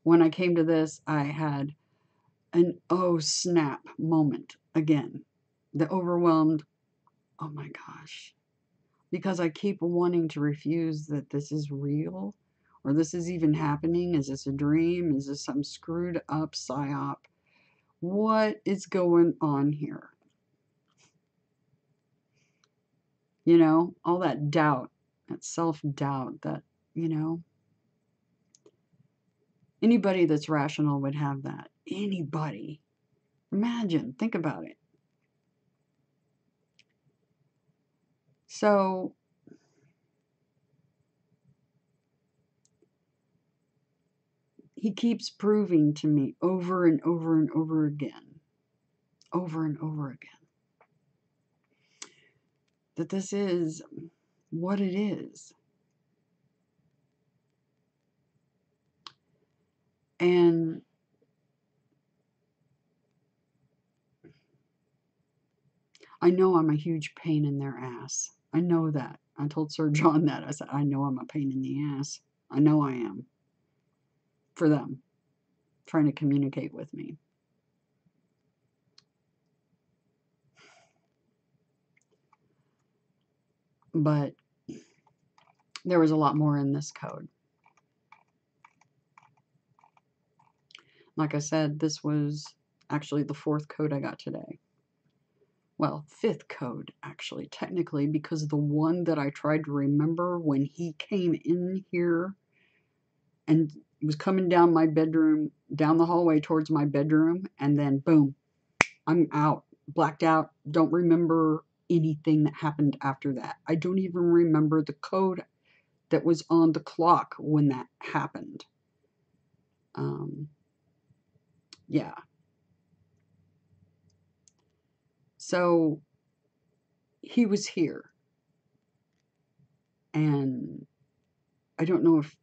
when I came to this, I had an oh snap moment again. The overwhelmed, oh my gosh. Because I keep wanting to refuse that this is real or this is even happening. Is this a dream? Is this some screwed up psyop? What is going on here? You know, all that doubt, that self-doubt, that, you know, anybody that's rational would have that. Anybody. Imagine, think about it. So, he keeps proving to me over and over and over again, that this is what it is. And I know I'm a huge pain in their ass. I know that. I told Sir John that. I said, I know I'm a pain in the ass. I know I am. For them. trying to communicate with me. But there was a lot more in this code. Like I said, this was actually the 4th code I got today. Well, 5th code, actually, technically, because the one that I tried to remember when he came in here and was coming down my bedroom, down the hallway towards my bedroom, and then boom, I'm out, blacked out, don't remember anything that happened after that. I don't even remember the code that was on the clock when that happened. Yeah. So he was here. And I don't know if,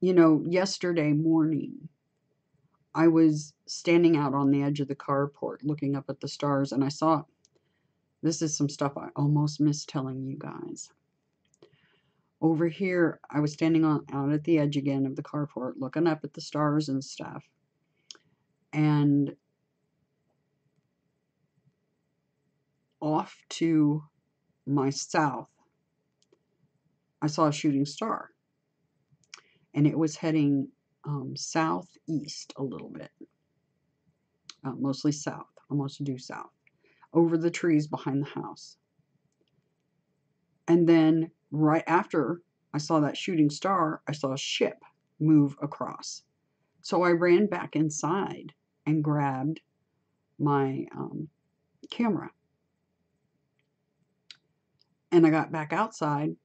yesterday morning, I was standing out on the edge of the carport looking up at the stars, and I saw, this is some stuff I almost missed telling you guys. Over here, I was standing out at the edge again of the carport looking up at the stars and stuff. And off to my south, I saw a shooting star. And it was heading southeast a little bit. Mostly south, almost due south, over the trees behind the house. And then right after I saw that shooting star, I saw a ship move across. So I ran back inside and grabbed my camera. And I got back outside,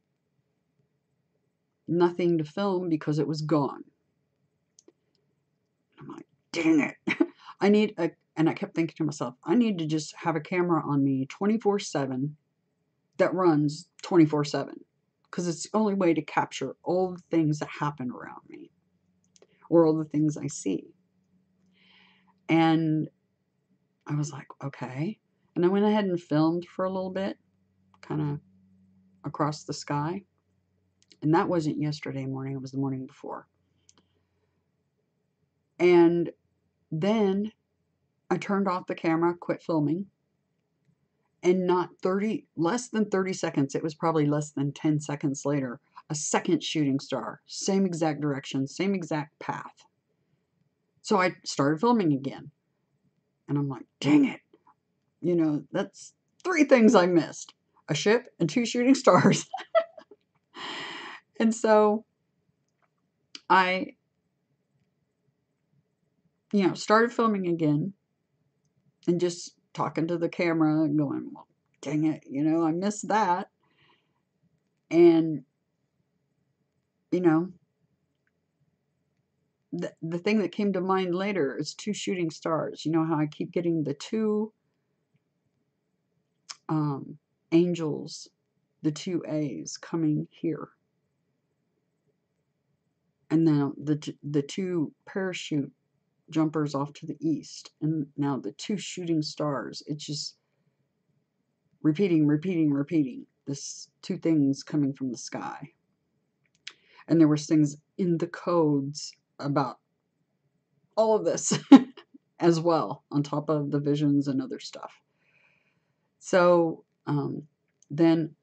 nothing to film because it was gone. I'm like, dang it. And I kept thinking to myself, I need to just have a camera on me 24/7 that runs 24/7, because it's the only way to capture all the things that happen around me or all the things I see. And I was like, okay. And I went ahead and filmed for a little bit, kind of across the sky. And that wasn't yesterday morning, it was the morning before. And then I turned off the camera, quit filming, and less than 30 seconds, it was probably less than 10 seconds later, a second shooting star, same exact direction, same exact path. So I started filming again. And I'm like, dang it. That's 3 things I missed. A ship and 2 shooting stars. And so I, started filming again and just talking to the camera and going, well, dang it, I missed that. And, the thing that came to mind later is 2 shooting stars. You know how I keep getting the 2 angels, the 2 A's coming here. And then the 2 parachute jumpers off to the east. And now the 2 shooting stars. It's just repeating. This 2 things coming from the sky. And there was things in the codes about all of this as well, on top of the visions and other stuff. So then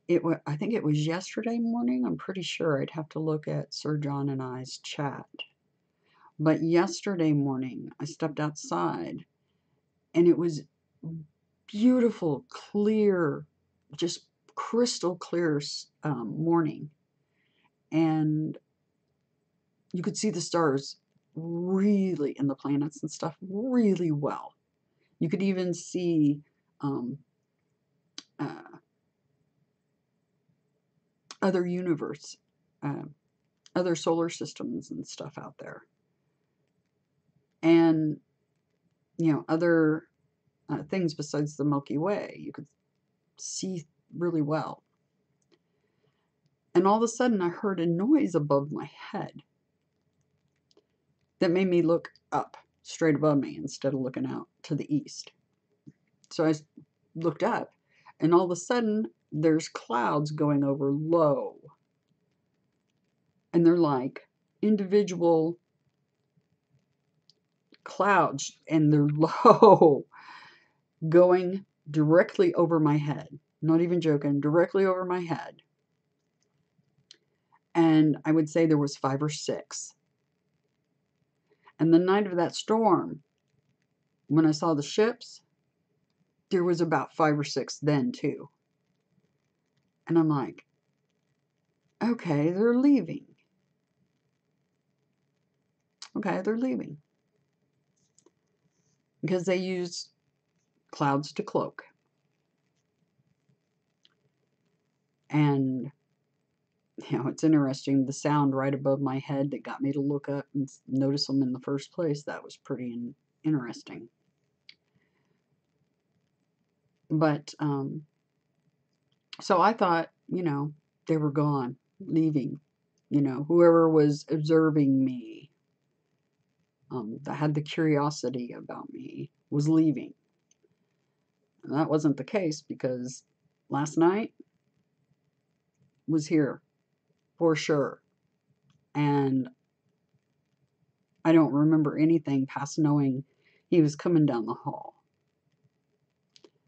I think it was yesterday morning. I'm pretty sure. I'd have to look at Sir John and I's chat. But yesterday morning, I stepped outside, and it was beautiful, clear, just crystal clear morning. And you could see the stars really, and the planets and stuff, really well. You could even see other universe, other solar systems and stuff out there. And, other things besides the Milky Way, you could see really well. And all of a sudden, I heard a noise above my head that made me look up, straight above me, instead of looking out to the east. So I looked up, and all of a sudden, there's clouds going over low. And they're like individual clouds, and they're low, going directly over my head. Not even joking, directly over my head. And I would say there was 5 or 6. And the night of that storm, when I saw the ships, there was about 5 or 6 then too. And I'm like, okay, they're leaving. Okay, they're leaving. Because they use clouds to cloak. And, you know, it's interesting. The sound right above my head that got me to look up and notice them in the first place, that was pretty interesting. But, so I thought, you know, they were gone, leaving. You know, whoever was observing me, that had the curiosity about me, was leaving. And that wasn't the case, because last night was here for sure. And I don't remember anything past knowing he was coming down the hall.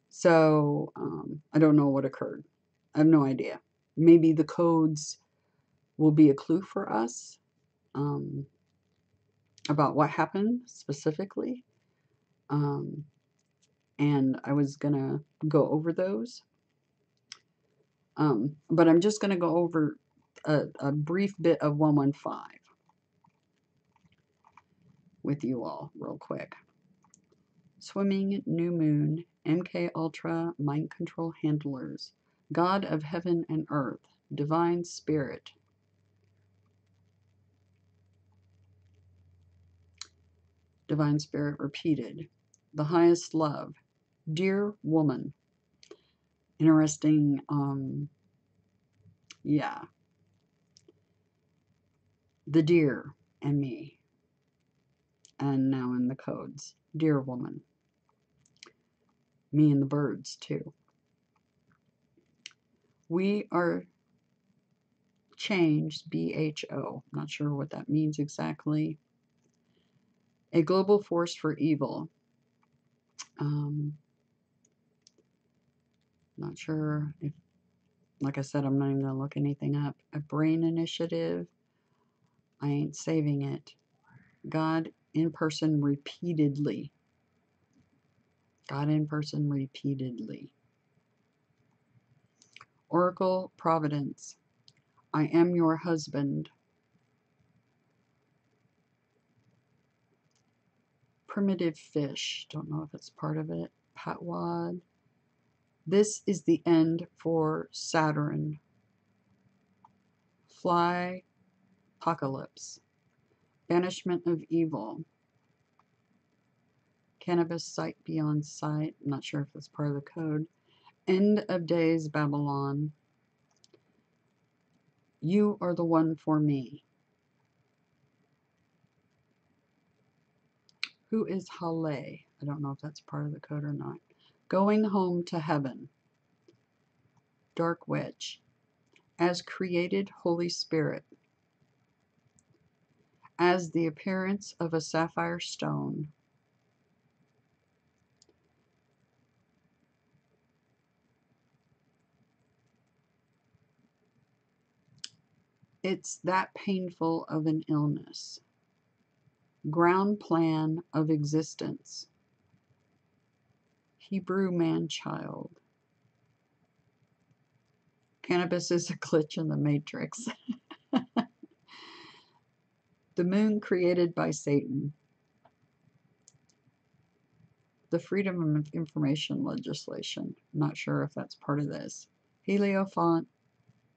So I don't know what occurred. I have no idea. Maybe the codes will be a clue for us about what happened specifically. And I was going to go over those. But I'm just going to go over a brief bit of 115 with you all real quick. Swimming, New Moon, MK Ultra, Mind Control Handlers, God of Heaven and Earth, Divine Spirit, Divine Spirit repeated, The Highest Love, Dear Woman. Interesting, yeah. The deer and me. And now in the codes, Dear Woman. Me and the birds, too. We are changed, BHO. Not sure what that means exactly. A global force for evil. Not sure if, like I said, I'm not even going to look anything up. A brain initiative. I ain't saving it. God in person repeatedly. God in person repeatedly. Oracle Providence. I am your husband. Primitive fish. Don't know if it's part of it. Patwad. This is the end for Saturn. Fly. Apocalypse. Banishment of evil. Cannabis sight beyond sight. I'm not sure if that's part of the code. End of days, Babylon. You are the one for me. Who is Hale? I don't know if that's part of the code or not. Going home to heaven. Dark Witch. As created Holy Spirit. As the appearance of a sapphire stone. It's that painful of an illness. Ground plan of existence. Hebrew man-child. Cannabis is a glitch in the matrix. The moon created by Satan. The Freedom of Information legislation. Not sure if that's part of this. Hierophant,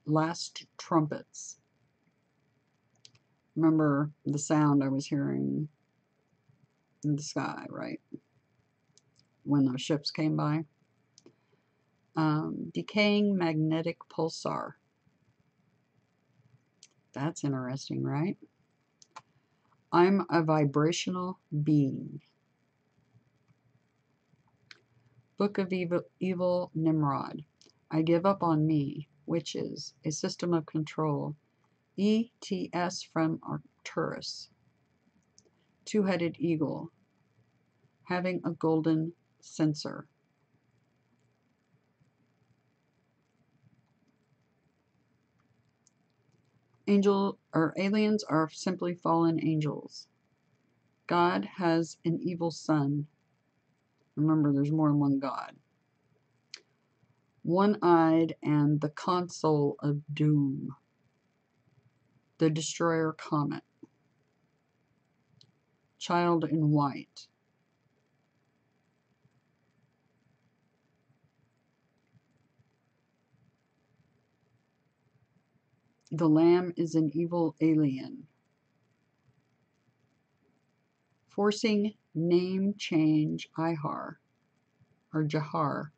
last trumpets. Remember the sound I was hearing in the sky, right? When those ships came by. Decaying magnetic pulsar. That's interesting, right? I'm a vibrational being. Book of Evil Nimrod. I give up on me, witches, a system of control. ETS from Arcturus, two-headed eagle, having a golden censer. Aliens are simply fallen angels. God has an evil son. Remember, there's more than one God. One-eyed and the console of doom. The destroyer comet. Child in white. The lamb is an evil alien. Forcing name change Ihar or Jahar.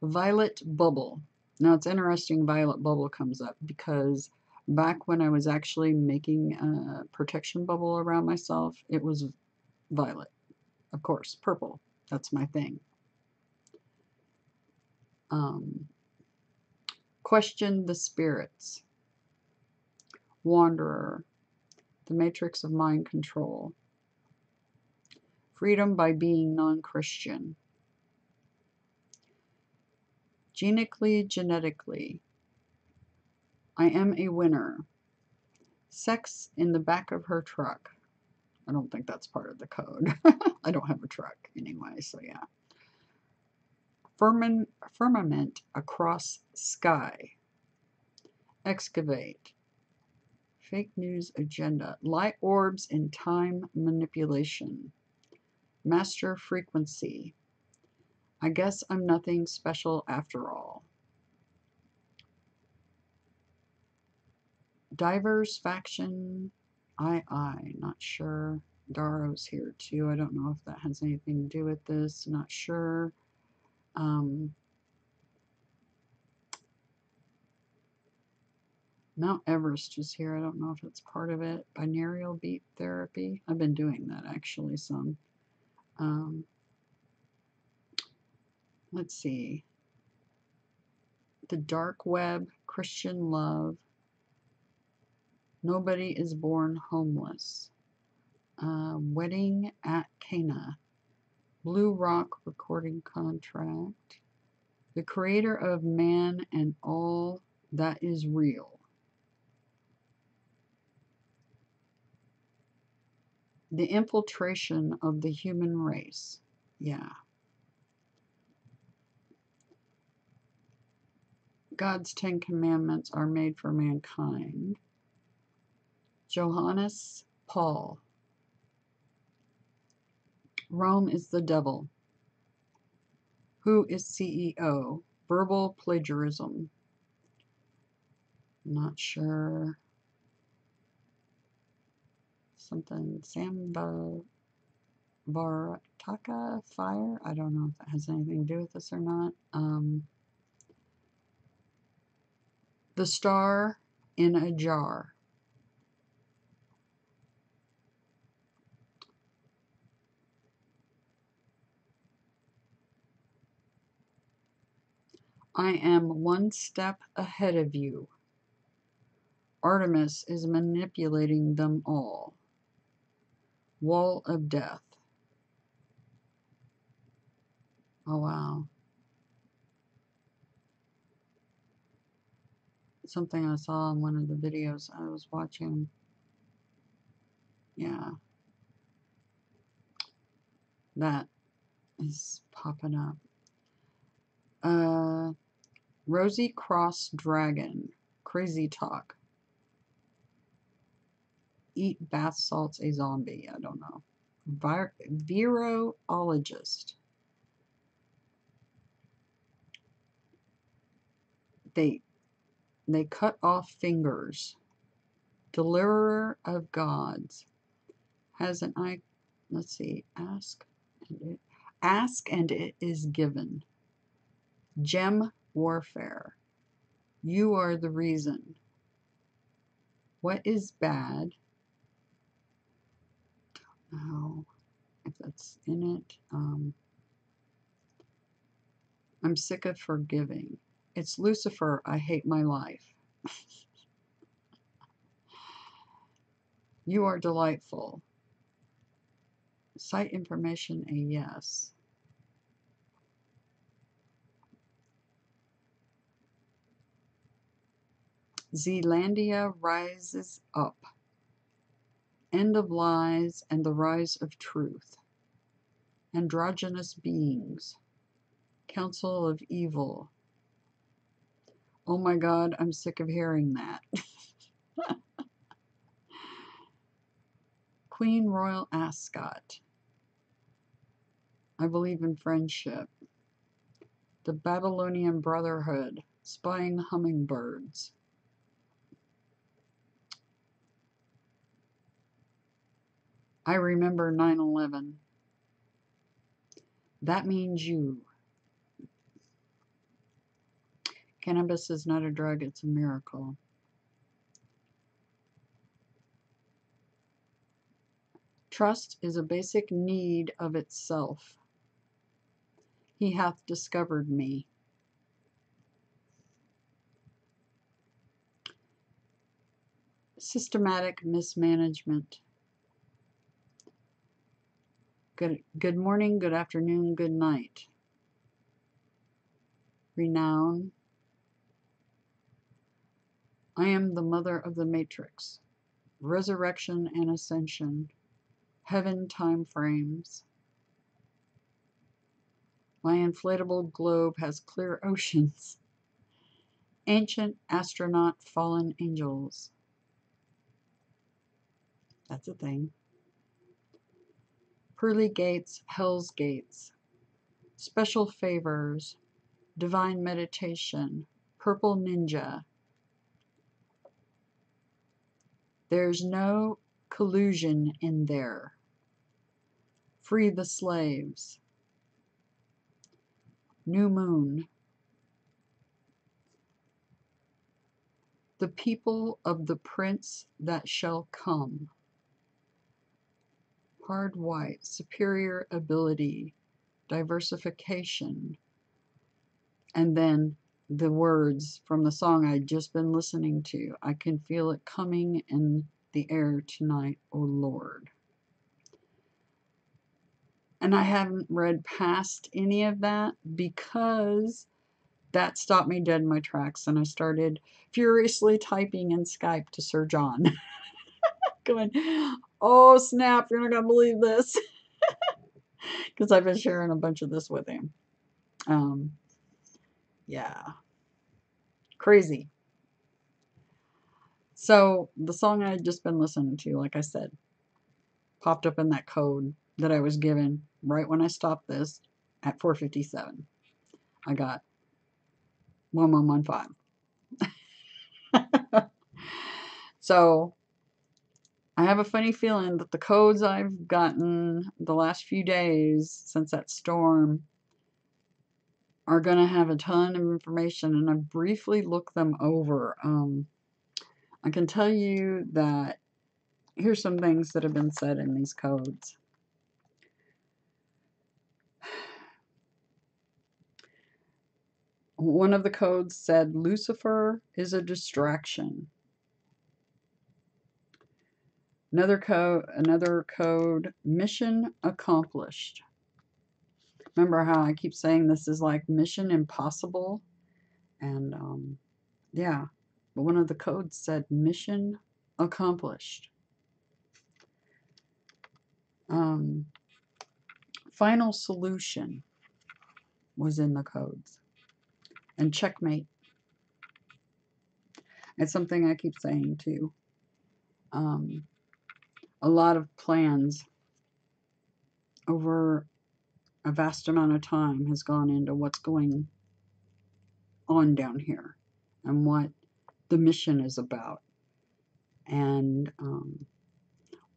Violet bubble. Now it's interesting violet bubble comes up because back when I was actually making a protection bubble around myself, it was violet. Of course, purple. That's my thing. Question the spirits. Wanderer. The matrix of mind control. Freedom by being non-Christian. Genetically. I am a winner. Sex in the back of her truck. I don't think that's part of the code. I don't have a truck anyway, so yeah. Firmament across sky. Excavate. Fake news agenda. Light orbs in time manipulation. Master frequency. I guess I'm nothing special after all. Divers faction. Not sure. Daro's here too. I don't know if that has anything to do with this. Not sure. Mount Everest is here. I don't know if it's part of it. Binaural beat therapy. I've been doing that actually some. Let's see. The dark web, Christian love. Nobody is born homeless. Wedding at Cana. Blue Rock recording contract. The creator of man and all that is real. The infiltration of the human race. Yeah. God's 10 Commandments are made for mankind. Johannes Paul. Rome is the devil. Who is CEO? Verbal plagiarism. Not sure. Something. Samba Varataka fire. I don't know if that has anything to do with this or not. The star in a jar. I am one step ahead of you. Artemis is manipulating them all. Wall of death. Oh, wow. Something I saw in one of the videos I was watching. Yeah. That is popping up. Rosie Cross Dragon. Crazy talk. Eat bath salts a zombie. I don't know. Virologist. They cut off fingers. Deliverer of gods. Has an eye. Let's see. Ask and it is given. Gem warfare. You are the reason. What is bad? Don't know if that's in it. I'm sick of forgiving. It's Lucifer. I hate my life. You are delightful. Site information, a yes. Zealandia rises up. End of lies and the rise of truth. Androgynous beings. Council of evil. Oh my God, I'm sick of hearing that. Queen Royal Ascot. I believe in friendship. The Babylonian Brotherhood. Spying hummingbirds. I remember 9/11. That means you. Cannabis is not a drug, it's a miracle. Trust is a basic need of itself. He hath discovered me. Systematic mismanagement. Good morning, good afternoon, good night. Renown. I am the mother of the matrix. Resurrection and ascension. Heaven time frames. My inflatable globe has clear oceans. Ancient astronaut fallen angels. That's a thing. Pearly gates, hell's gates. Special favors. Divine meditation. Purple ninja. There's no collusion in there. Free the slaves. New moon. The people of the prince that shall come. Hard white. Superior ability. Diversification. And then the words from the song I'd just been listening to. I can feel it coming in the air tonight, O Lord. And I haven't read past any of that because that stopped me dead in my tracks, and I started furiously typing in Skype to Sir John. Going, oh snap, you're not going to believe this. Because I've been sharing a bunch of this with him. Yeah. Crazy. So the song I had just been listening to, like I said, popped up in that code that I was given right when I stopped this at 4:57. I got 1115. So I have a funny feeling that the codes I've gotten the last few days since that storm are going to have a ton of information, and I briefly looked them over. I can tell you that here's some things that have been said in these codes. One of the codes said Lucifer is a distraction. Another code, mission accomplished. Remember how I keep saying this is like mission impossible? And yeah, but one of the codes said mission accomplished. Final solution was in the codes. And checkmate. It's something I keep saying too. A lot of plans over a vast amount of time has gone into what's going on down here and what the mission is about and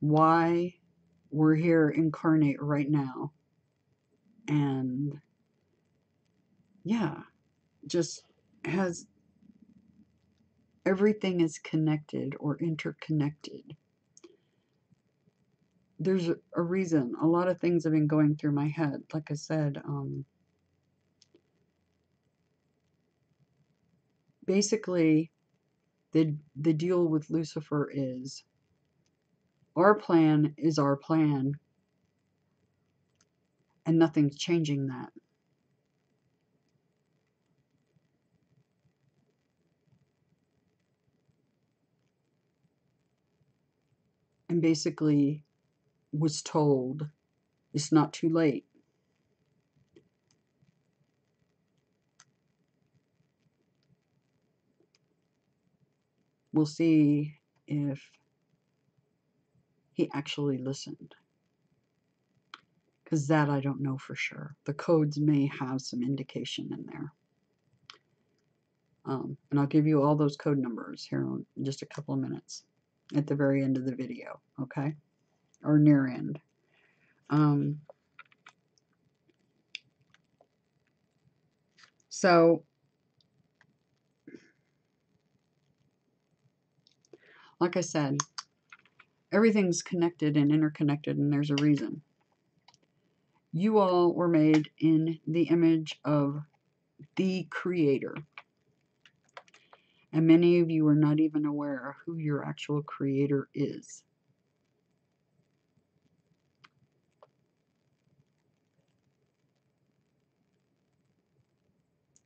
why we're here incarnate right now. And yeah, just has everything is connected or interconnected. There's a reason. A lot of things have been going through my head. Like I said, basically the deal with Lucifer is Our plan is our plan, and nothing's changing that. And basically was told it's not too late. We'll see if he actually listened. Because that I don't know for sure. The codes may have some indication in there. And I'll give you all those code numbers here in just a couple of minutes at the very end of the video, okay? Or near end. So, like I said, everything's connected and interconnected, and there's a reason. You all were made in the image of the Creator. And many of you are not even aware of who your actual Creator is.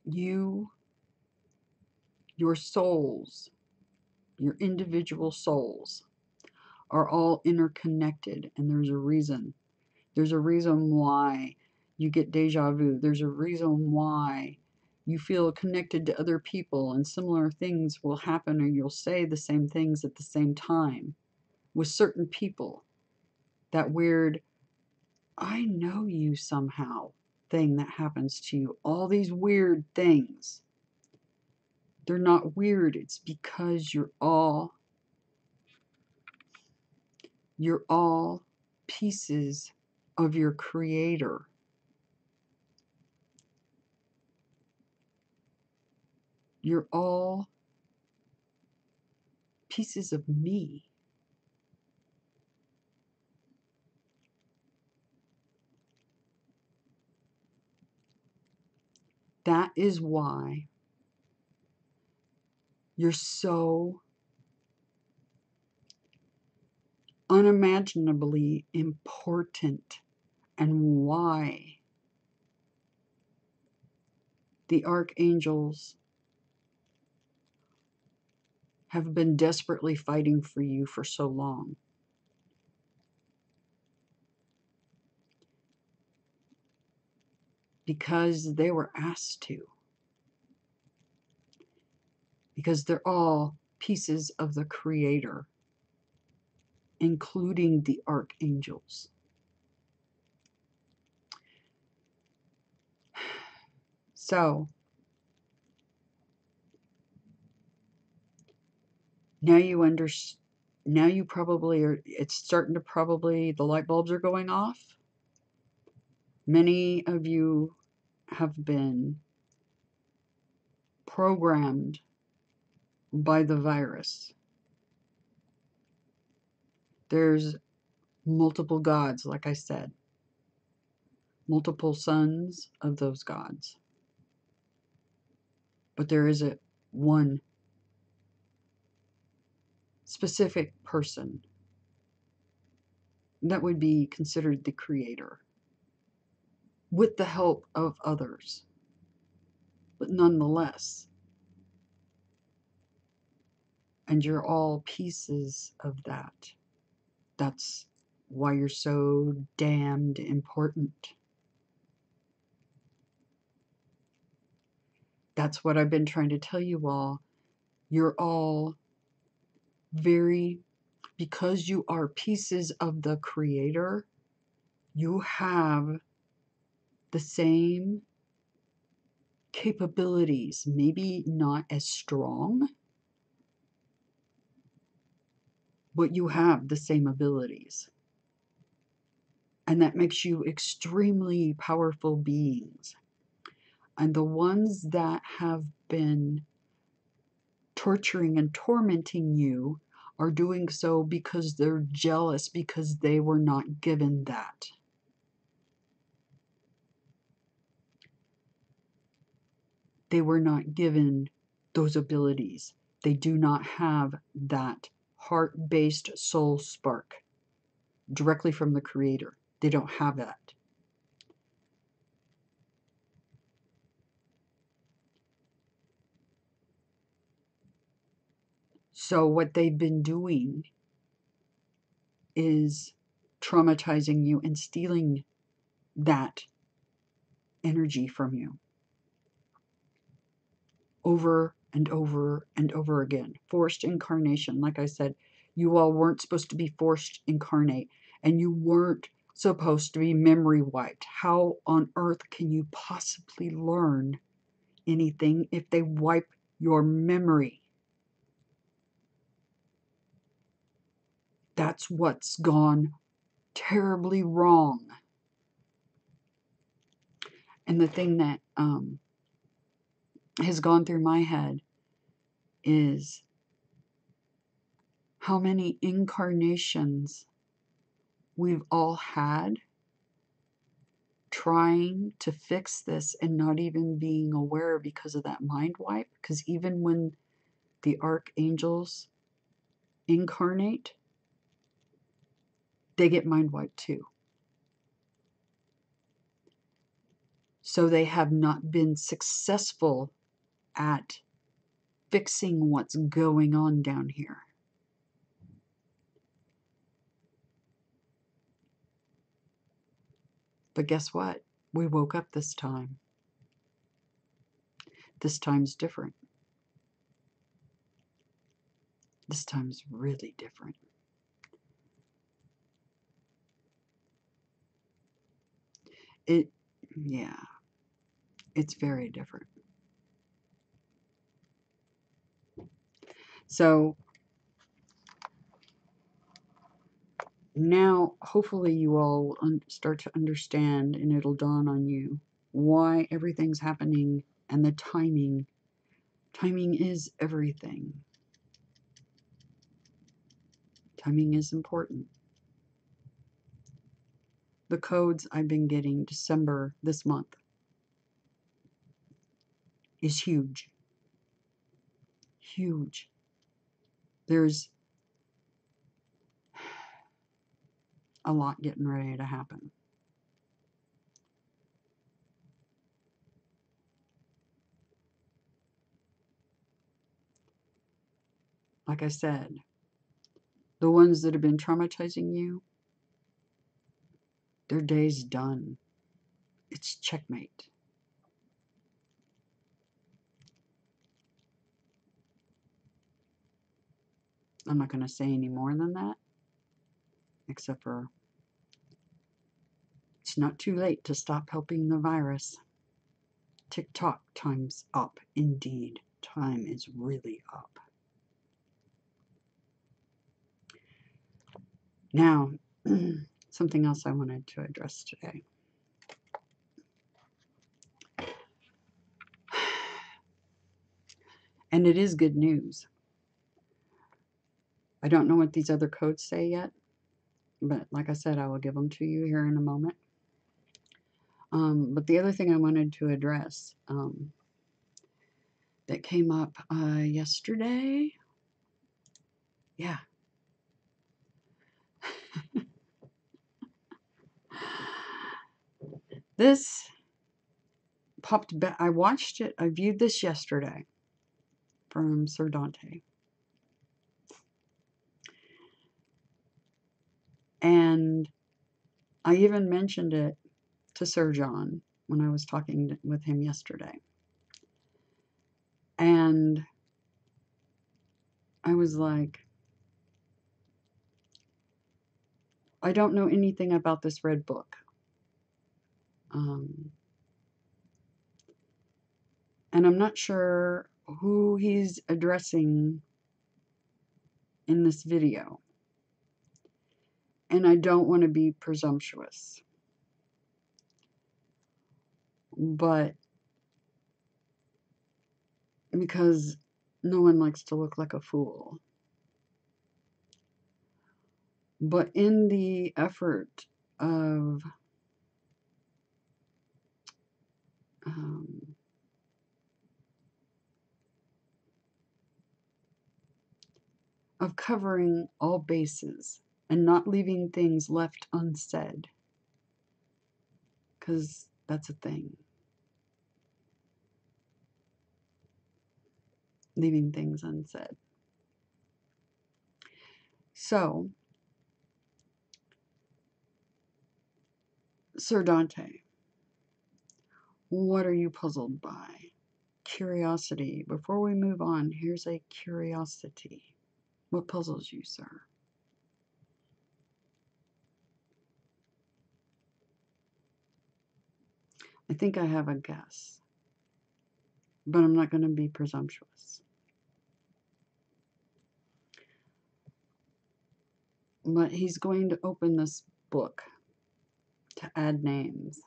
You, your souls, your individual souls, are all interconnected, and there's a reason. There's a reason why you get deja vu. There's a reason why you feel connected to other people and similar things will happen, or you'll say the same things at the same time with certain people. That weird, I know you somehow thing that happens to you. All these weird things. They're not weird. It's because you're all pieces of your Creator. You're all pieces of me. That is why you're so unimaginably important, and why the archangels have been desperately fighting for you for so long. Because they were asked to. Because they're all pieces of the Creator, including the archangels. So, now you probably are, it's starting to probably, the light bulbs are going off. Many of you have been programmed by the virus. There's multiple gods, like I said, multiple sons of those gods. But there is one specific person that would be considered the Creator, with the help of others. But nonetheless, and you're all pieces of that. That's why you're so damned important. That's what I've been trying to tell you all. You're all because you are pieces of the Creator, you have the same capabilities, maybe not as strong, but you have the same abilities. And that makes you extremely powerful beings. And the ones that have been torturing and tormenting you are doing so because they're jealous, because they were not given that. They were not given those abilities. They do not have that heart-based soul spark. directly from the Creator. They don't have that. So what they've been doing is traumatizing you and stealing that energy from you over and over and over again. Forced incarnation. Like I said, you all weren't supposed to be forced incarnate, and you weren't supposed to be memory wiped. How on earth can you possibly learn anything if they wipe your memory? That's what's gone terribly wrong. And the thing that has gone through my head is how many incarnations we've all had trying to fix this and not even being aware because of that mind wipe. Because even when the archangels incarnate, they get mind wiped too. So they have not been successful at fixing what's going on down here. But guess what? We woke up this time. This time's different. This time's really different. Yeah, it's very different. So now, hopefully you all start to understand, and it'll dawn on you why everything's happening and the timing. Timing is everything. Timing is important. The codes I've been getting December this month is huge. Huge. There's a lot getting ready to happen. Like I said, the ones that have been traumatizing you, their day's done. It's checkmate. I'm not going to say any more than that, except for it's not too late to stop helping the virus. Tick-tock, time's up. Indeed, time is really up. Now, something else I wanted to address today. And it is good news. I don't know what these other codes say yet, but like I said, I will give them to you here in a moment. But the other thing I wanted to address that came up yesterday, yeah. This popped back. I watched it. I viewed this yesterday from Sir Dante. And I even mentioned it to Sir John when I was talking with him yesterday. And I was like, I don't know anything about this red book. And I'm not sure who he's addressing in this video. And I don't want to be presumptuous. But because no one likes to look like a fool. But in the effort of covering all bases, and not leaving things left unsaid, because that's a thing. Leaving things unsaid. So, Sir Dante, what are you puzzled by? Curiosity. Before we move on, here's a curiosity. What puzzles you, sir? I think I have a guess, but I'm not going to be presumptuous. But he's going to open this book to add names.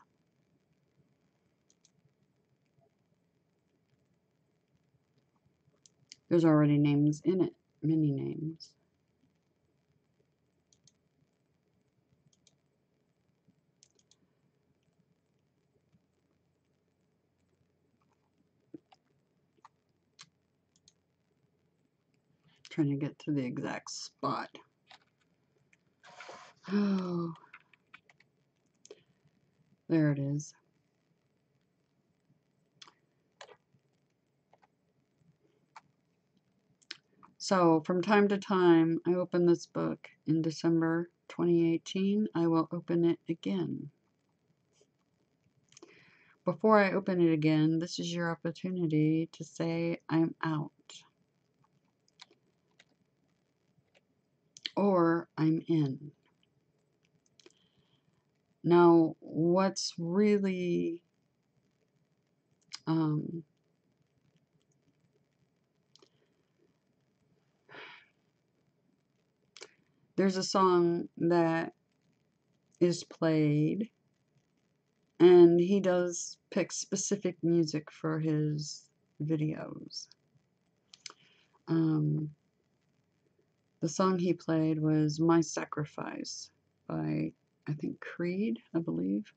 There's already names in it, many names. Trying to get to the exact spot. Oh, there it is. So from time to time, I open this book. In December 2018, I will open it again. Before I open it again, this is your opportunity to say, I'm out. Or I'm in. Now, what's really there's a song that is played, and he does pick specific music for his videos. The song he played was My Sacrifice by, I think, Creed, I believe.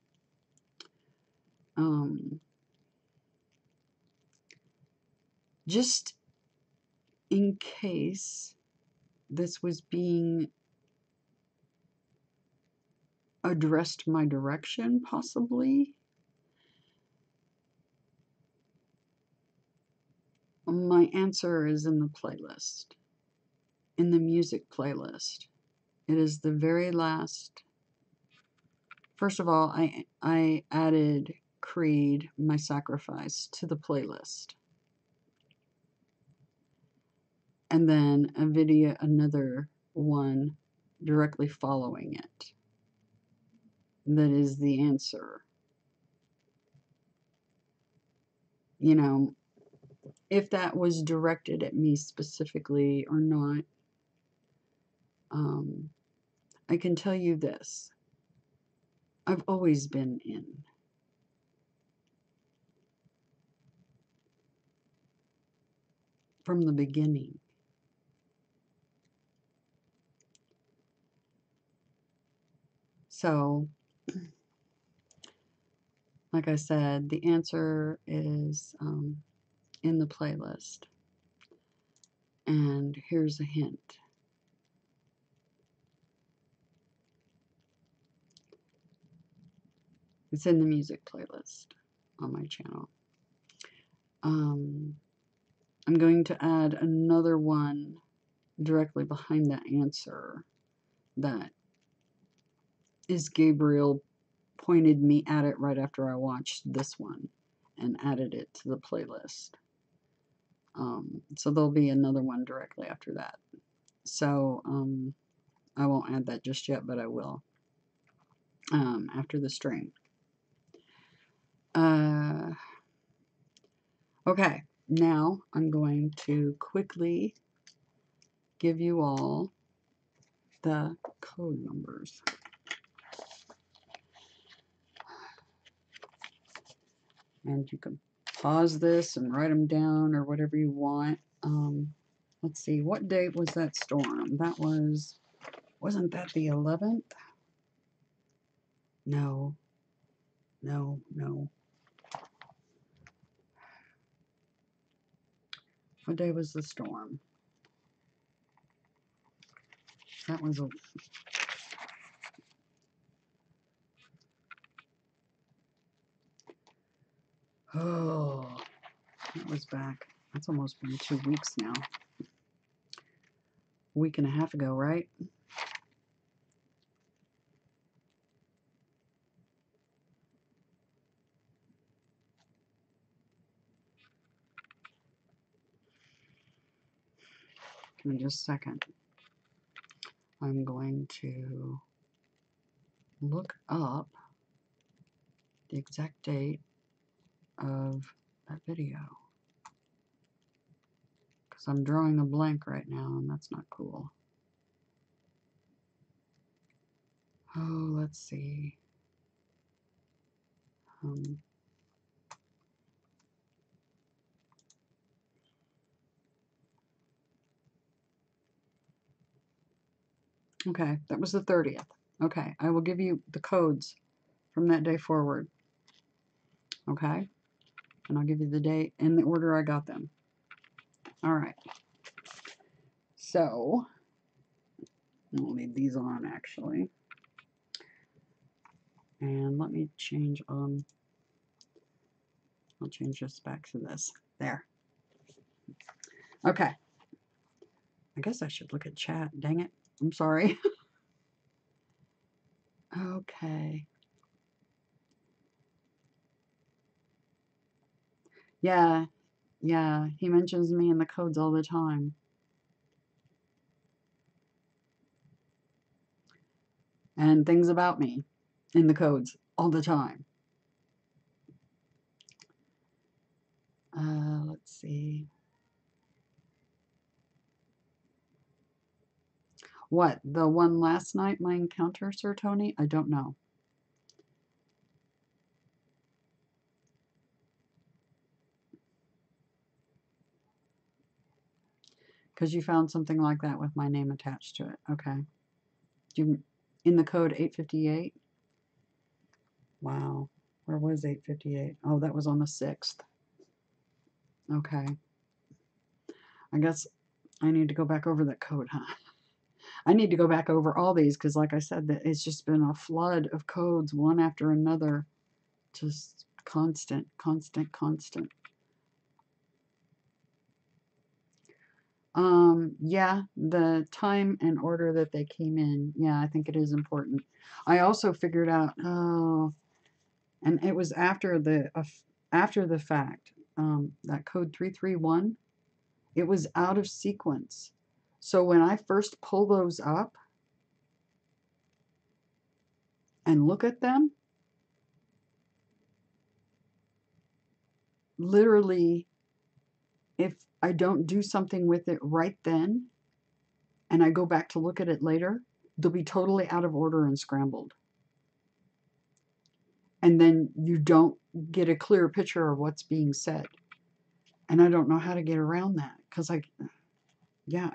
Just in case this was being addressed my direction, possibly, my answer is in the playlist, in the music playlist. It is the very last. First of all, I added Creed, My Sacrifice, to the playlist. And then a video, another one directly following it. That is the answer. You know, if that was directed at me specifically or not, I can tell you this. I've always been in. From the beginning. So, like I said, the answer is in the playlist. And here's a hint. It's in the music playlist on my channel. I'm going to add another one directly behind that answer that is Gabriel pointed me at it right after I watched this one and added it to the playlist. So there'll be another one directly after that. So I won't add that just yet, but I will after the stream. Okay, now I'm going to quickly give you all the code numbers. And you can pause this and write them down or whatever you want. Let's see, what date was that storm? That was, wasn't that the 11th? No. What day was the storm? That was Oh, that was back. That's almost been 2 weeks now. A week and a half ago, right? Give me just a second. I'm going to look up the exact date of that video. Because I'm drawing a blank right now, and that's not cool. Oh, let's see. Okay, that was the 30th. Okay, I will give you the codes from that day forward. Okay, and I'll give you the date in the order I got them. All right. So, I'll leave these on actually. And let me change I'll change this back to this. There. Okay. I guess I should look at chat. Dang it. I'm sorry. Okay. Yeah. Yeah. He mentions me in the codes all the time. And things about me in the codes all the time. Let's see. What? The one last night, my encounter, Sir Tony? I don't know. Because you found something like that with my name attached to it. Okay. In the code 858? Wow. Where was 858? Oh, that was on the 6th. Okay. I guess I need to go back over that code, huh? I need to go back over all these because, like I said, that it's just been a flood of codes, one after another. Just constant, constant, constant. Yeah, the time and order that they came in. Yeah, I think it is important. I also figured out, oh, and it was after the fact, that code 331, it was out of sequence. So when I first pull those up and look at them, literally, if I don't do something with it right then, and I go back to look at it later, they'll be totally out of order and scrambled. And then you don't get a clear picture of what's being said. And I don't know how to get around that because I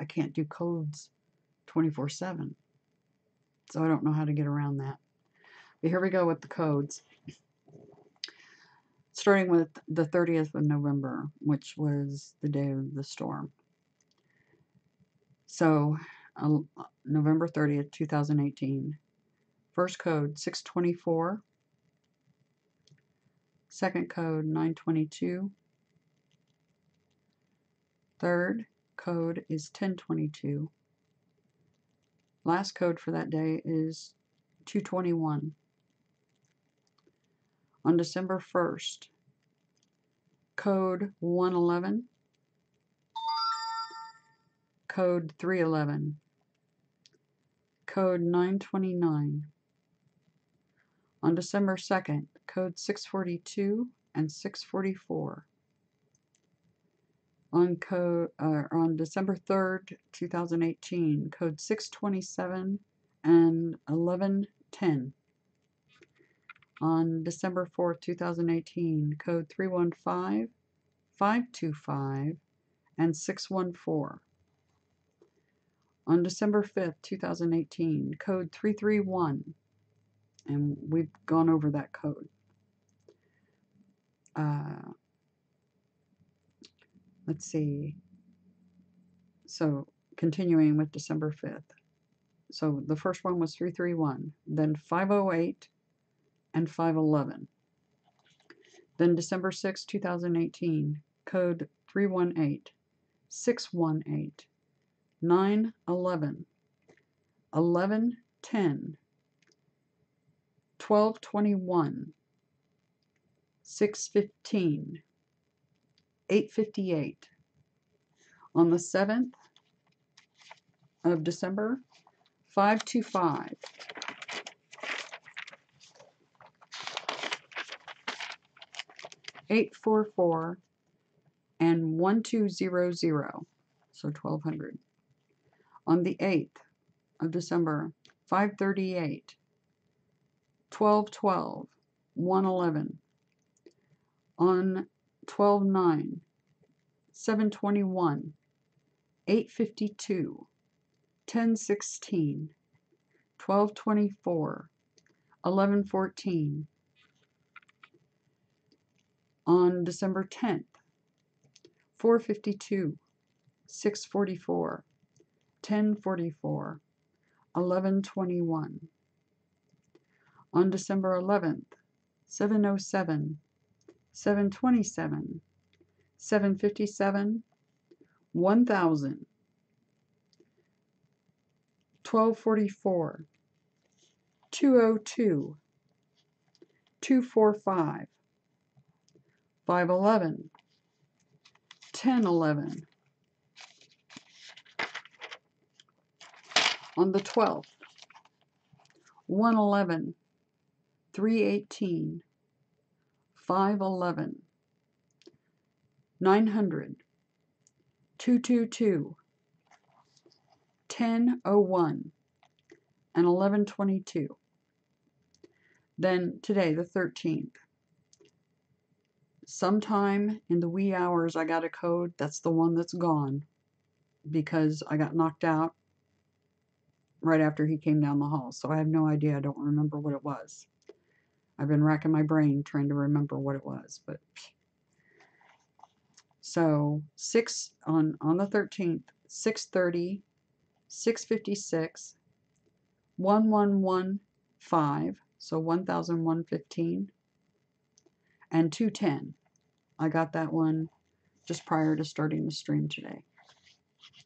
can't do codes 24/7. So I don't know how to get around that. But here we go with the codes. Starting with the 30th of November, which was the day of the storm. So, November 30th, 2018. First code 624. Second code 922. Third code is 1022. Last code for that day is 221. On December 1st, code 111, code 311, code 929. On December 2nd, code 642 and 644. On December 3rd, 2018, code 627 and 1110. On December 4th, 2018, code 315, 525, and 614. On December 5th, 2018, code 331, and we've gone over that code. Let's see. So continuing with December 5th. So the first one was 331, then 508 and 511. Then December 6, 2018, code 318, 618, 911, 1110, 1221, 615, 858. On the 7th of December, 525, 844, and 1200, so 1200. On the 8th of December, 538, 1212, 111. On 12/9, 721, 852, 1016, 1224, 1114. On December 10th, 452, 644, 1044, 1121. On December 11th, 707, 727, 757, 1000, 1244, 202, 245, 511, 1011. On the 12th, 111, 318, 511, 900, 222, 1001, and 1122. Then today, the 13th, sometime in the wee hours, I got a code. That's the one that's gone because I got knocked out right after he came down the hall. So I have no idea. I don't remember what it was. I've been racking my brain trying to remember what it was, but so on the 13th, 630, 656, 1115, so 1115, and 210. I got that one just prior to starting the stream today,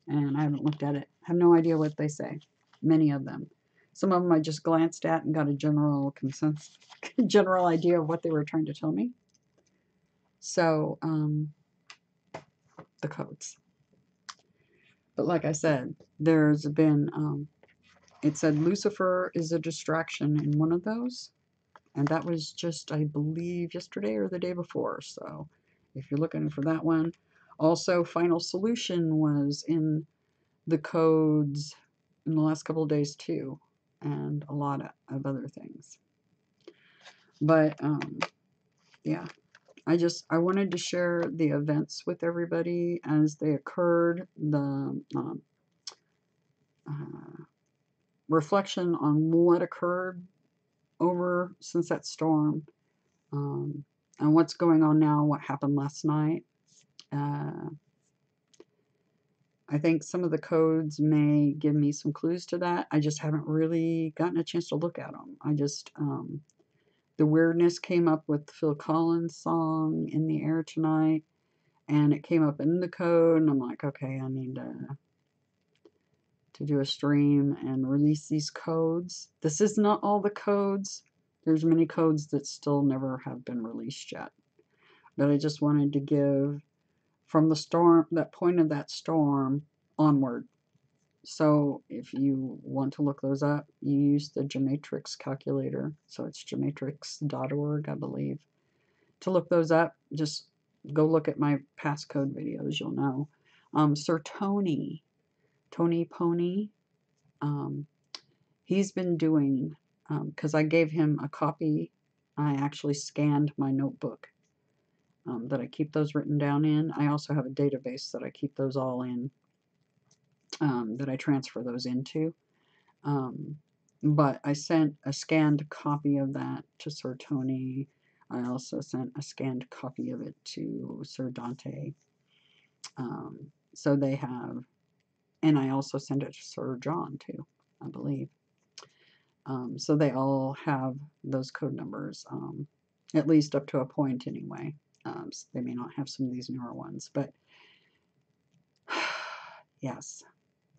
and I haven't looked at it. I have no idea what they say. Many of them. Some of them I just glanced at and got a general consensus, general idea of what they were trying to tell me. So, the codes. But like I said, there's been, it said Lucifer is a distraction in one of those. And that was just, I believe, yesterday or the day before. So if you're looking for that one. Also, Final Solution was in the codes in the last couple of days too. And a lot of other things. But, yeah. I wanted to share the events with everybody as they occurred. The reflection on what occurred over since that storm, and what's going on now, what happened last night. I think some of the codes may give me some clues to that. I just haven't really gotten a chance to look at them. I just, the weirdness came up with the Phil Collins song In the Air Tonight, and it came up in the code, and I'm like, okay, I need to do a stream and release these codes. This is not all the codes. There's many codes that still never have been released yet. But I just wanted to give from the storm, that point of that storm onward. So if you want to look those up, you use the Gematrix calculator. So it's gematrix.org, I believe. To look those up, just go look at my passcode videos, you'll know. Sir Tony Pony, he's been doing, because I gave him a copy. I actually scanned my notebook that I keep those written down in. I also have a database that I keep those all in, that I transfer those into. But I sent a scanned copy of that to Sir Tony. I also sent a scanned copy of it to Sir Dante. So they have, and I also sent it to Sir John too, I believe. So they all have those code numbers. at least up to a point anyway. So they may not have some of these newer ones, but yes,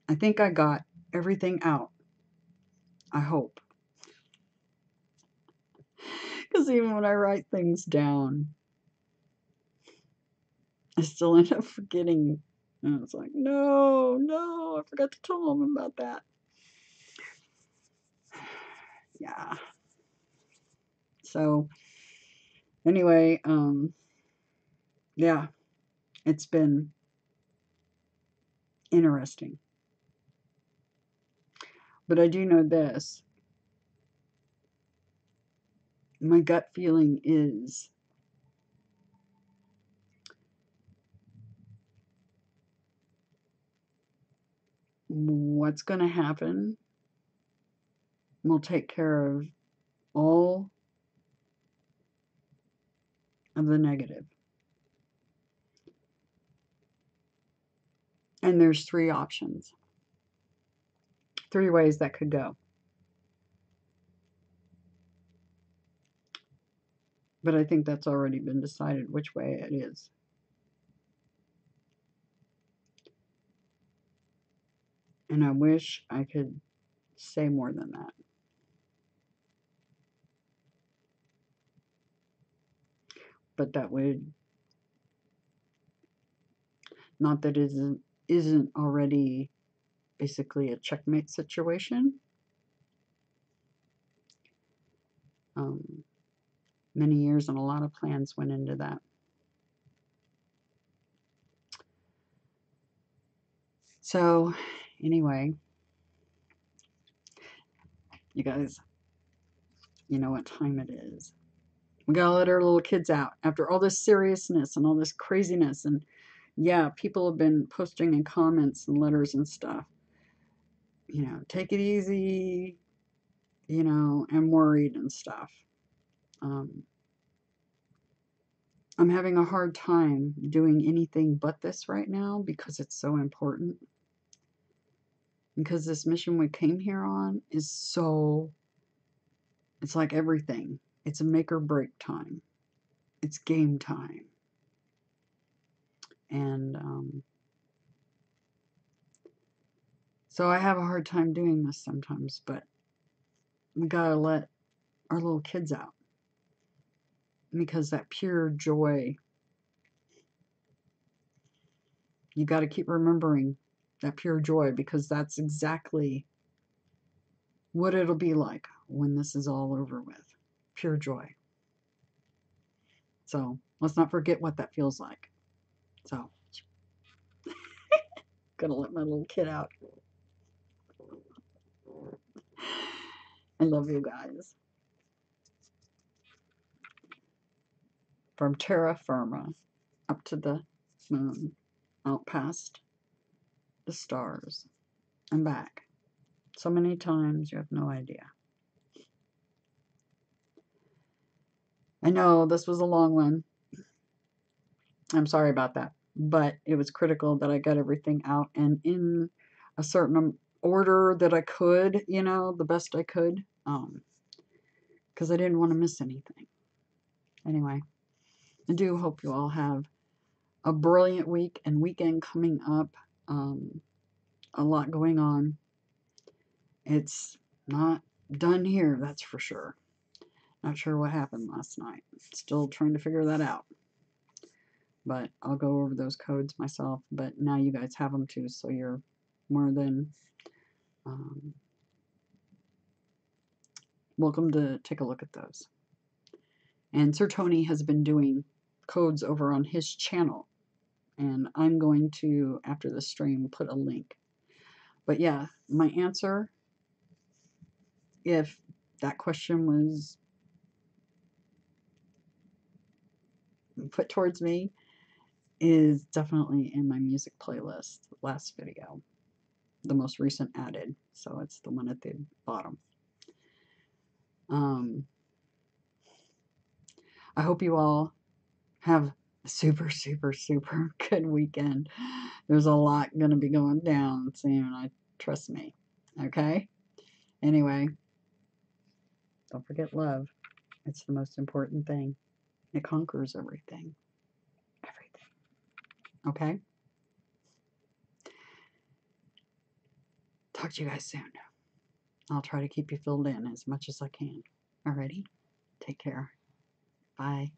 I think I got everything out. I hope. Because even when I write things down, I still end up forgetting. And it's like, no, I forgot to tell them about that. Yeah. So, anyway, yeah, it's been interesting. But I do know this. My gut feeling is what's going to happen will take care of all of the negative. And there's 3 options, 3 ways that could go. But I think that's already been decided which way it is. And I wish I could say more than that. But that would, not that it isn't already basically a checkmate situation. Many years and a lot of plans went into that. So, anyway, you guys, you know what time it is. We gotta let our little kids out after all this seriousness and all this craziness. And yeah, people have been posting in comments and letters and stuff. You know, take it easy, you know, I'm worried and stuff. I'm having a hard time doing anything but this right now because it's so important. Because this mission we came here on is so, it's like everything. It's a make or break time. It's game time. And so I have a hard time doing this sometimes, but we gotta let our little kids out. Because that pure joy, you gotta keep remembering that pure joy, because that's exactly what it'll be like when this is all over with. Pure joy. So let's not forget what that feels like. So, gonna let my little kid out. I love you guys. From terra firma up to the moon, out past the stars, and back. So many times you have no idea. I know this was a long one. I'm sorry about that. But it was critical that I got everything out and in a certain order that I could, you know, the best I could. Because I didn't want to miss anything. Anyway, I do hope you all have a brilliant week and weekend coming up. A lot going on. It's not done here, that's for sure. Not sure what happened last night. Still trying to figure that out. But I'll go over those codes myself. But now you guys have them too, so you're more than welcome to take a look at those. And Sir Tony has been doing codes over on his channel. And I'm going to, after the stream, put a link. But yeah, my answer, if that question was put towards me, is definitely in my music playlist, last video, the most recent added, so it's the one at the bottom. I hope you all have a super good weekend. There's a lot going to be going down soon, trust me. Okay? Anyway, don't forget love. It's the most important thing. It conquers everything. Everything. Okay? Talk to you guys soon. I'll try to keep you filled in as much as I can. Alrighty? Take care. Bye.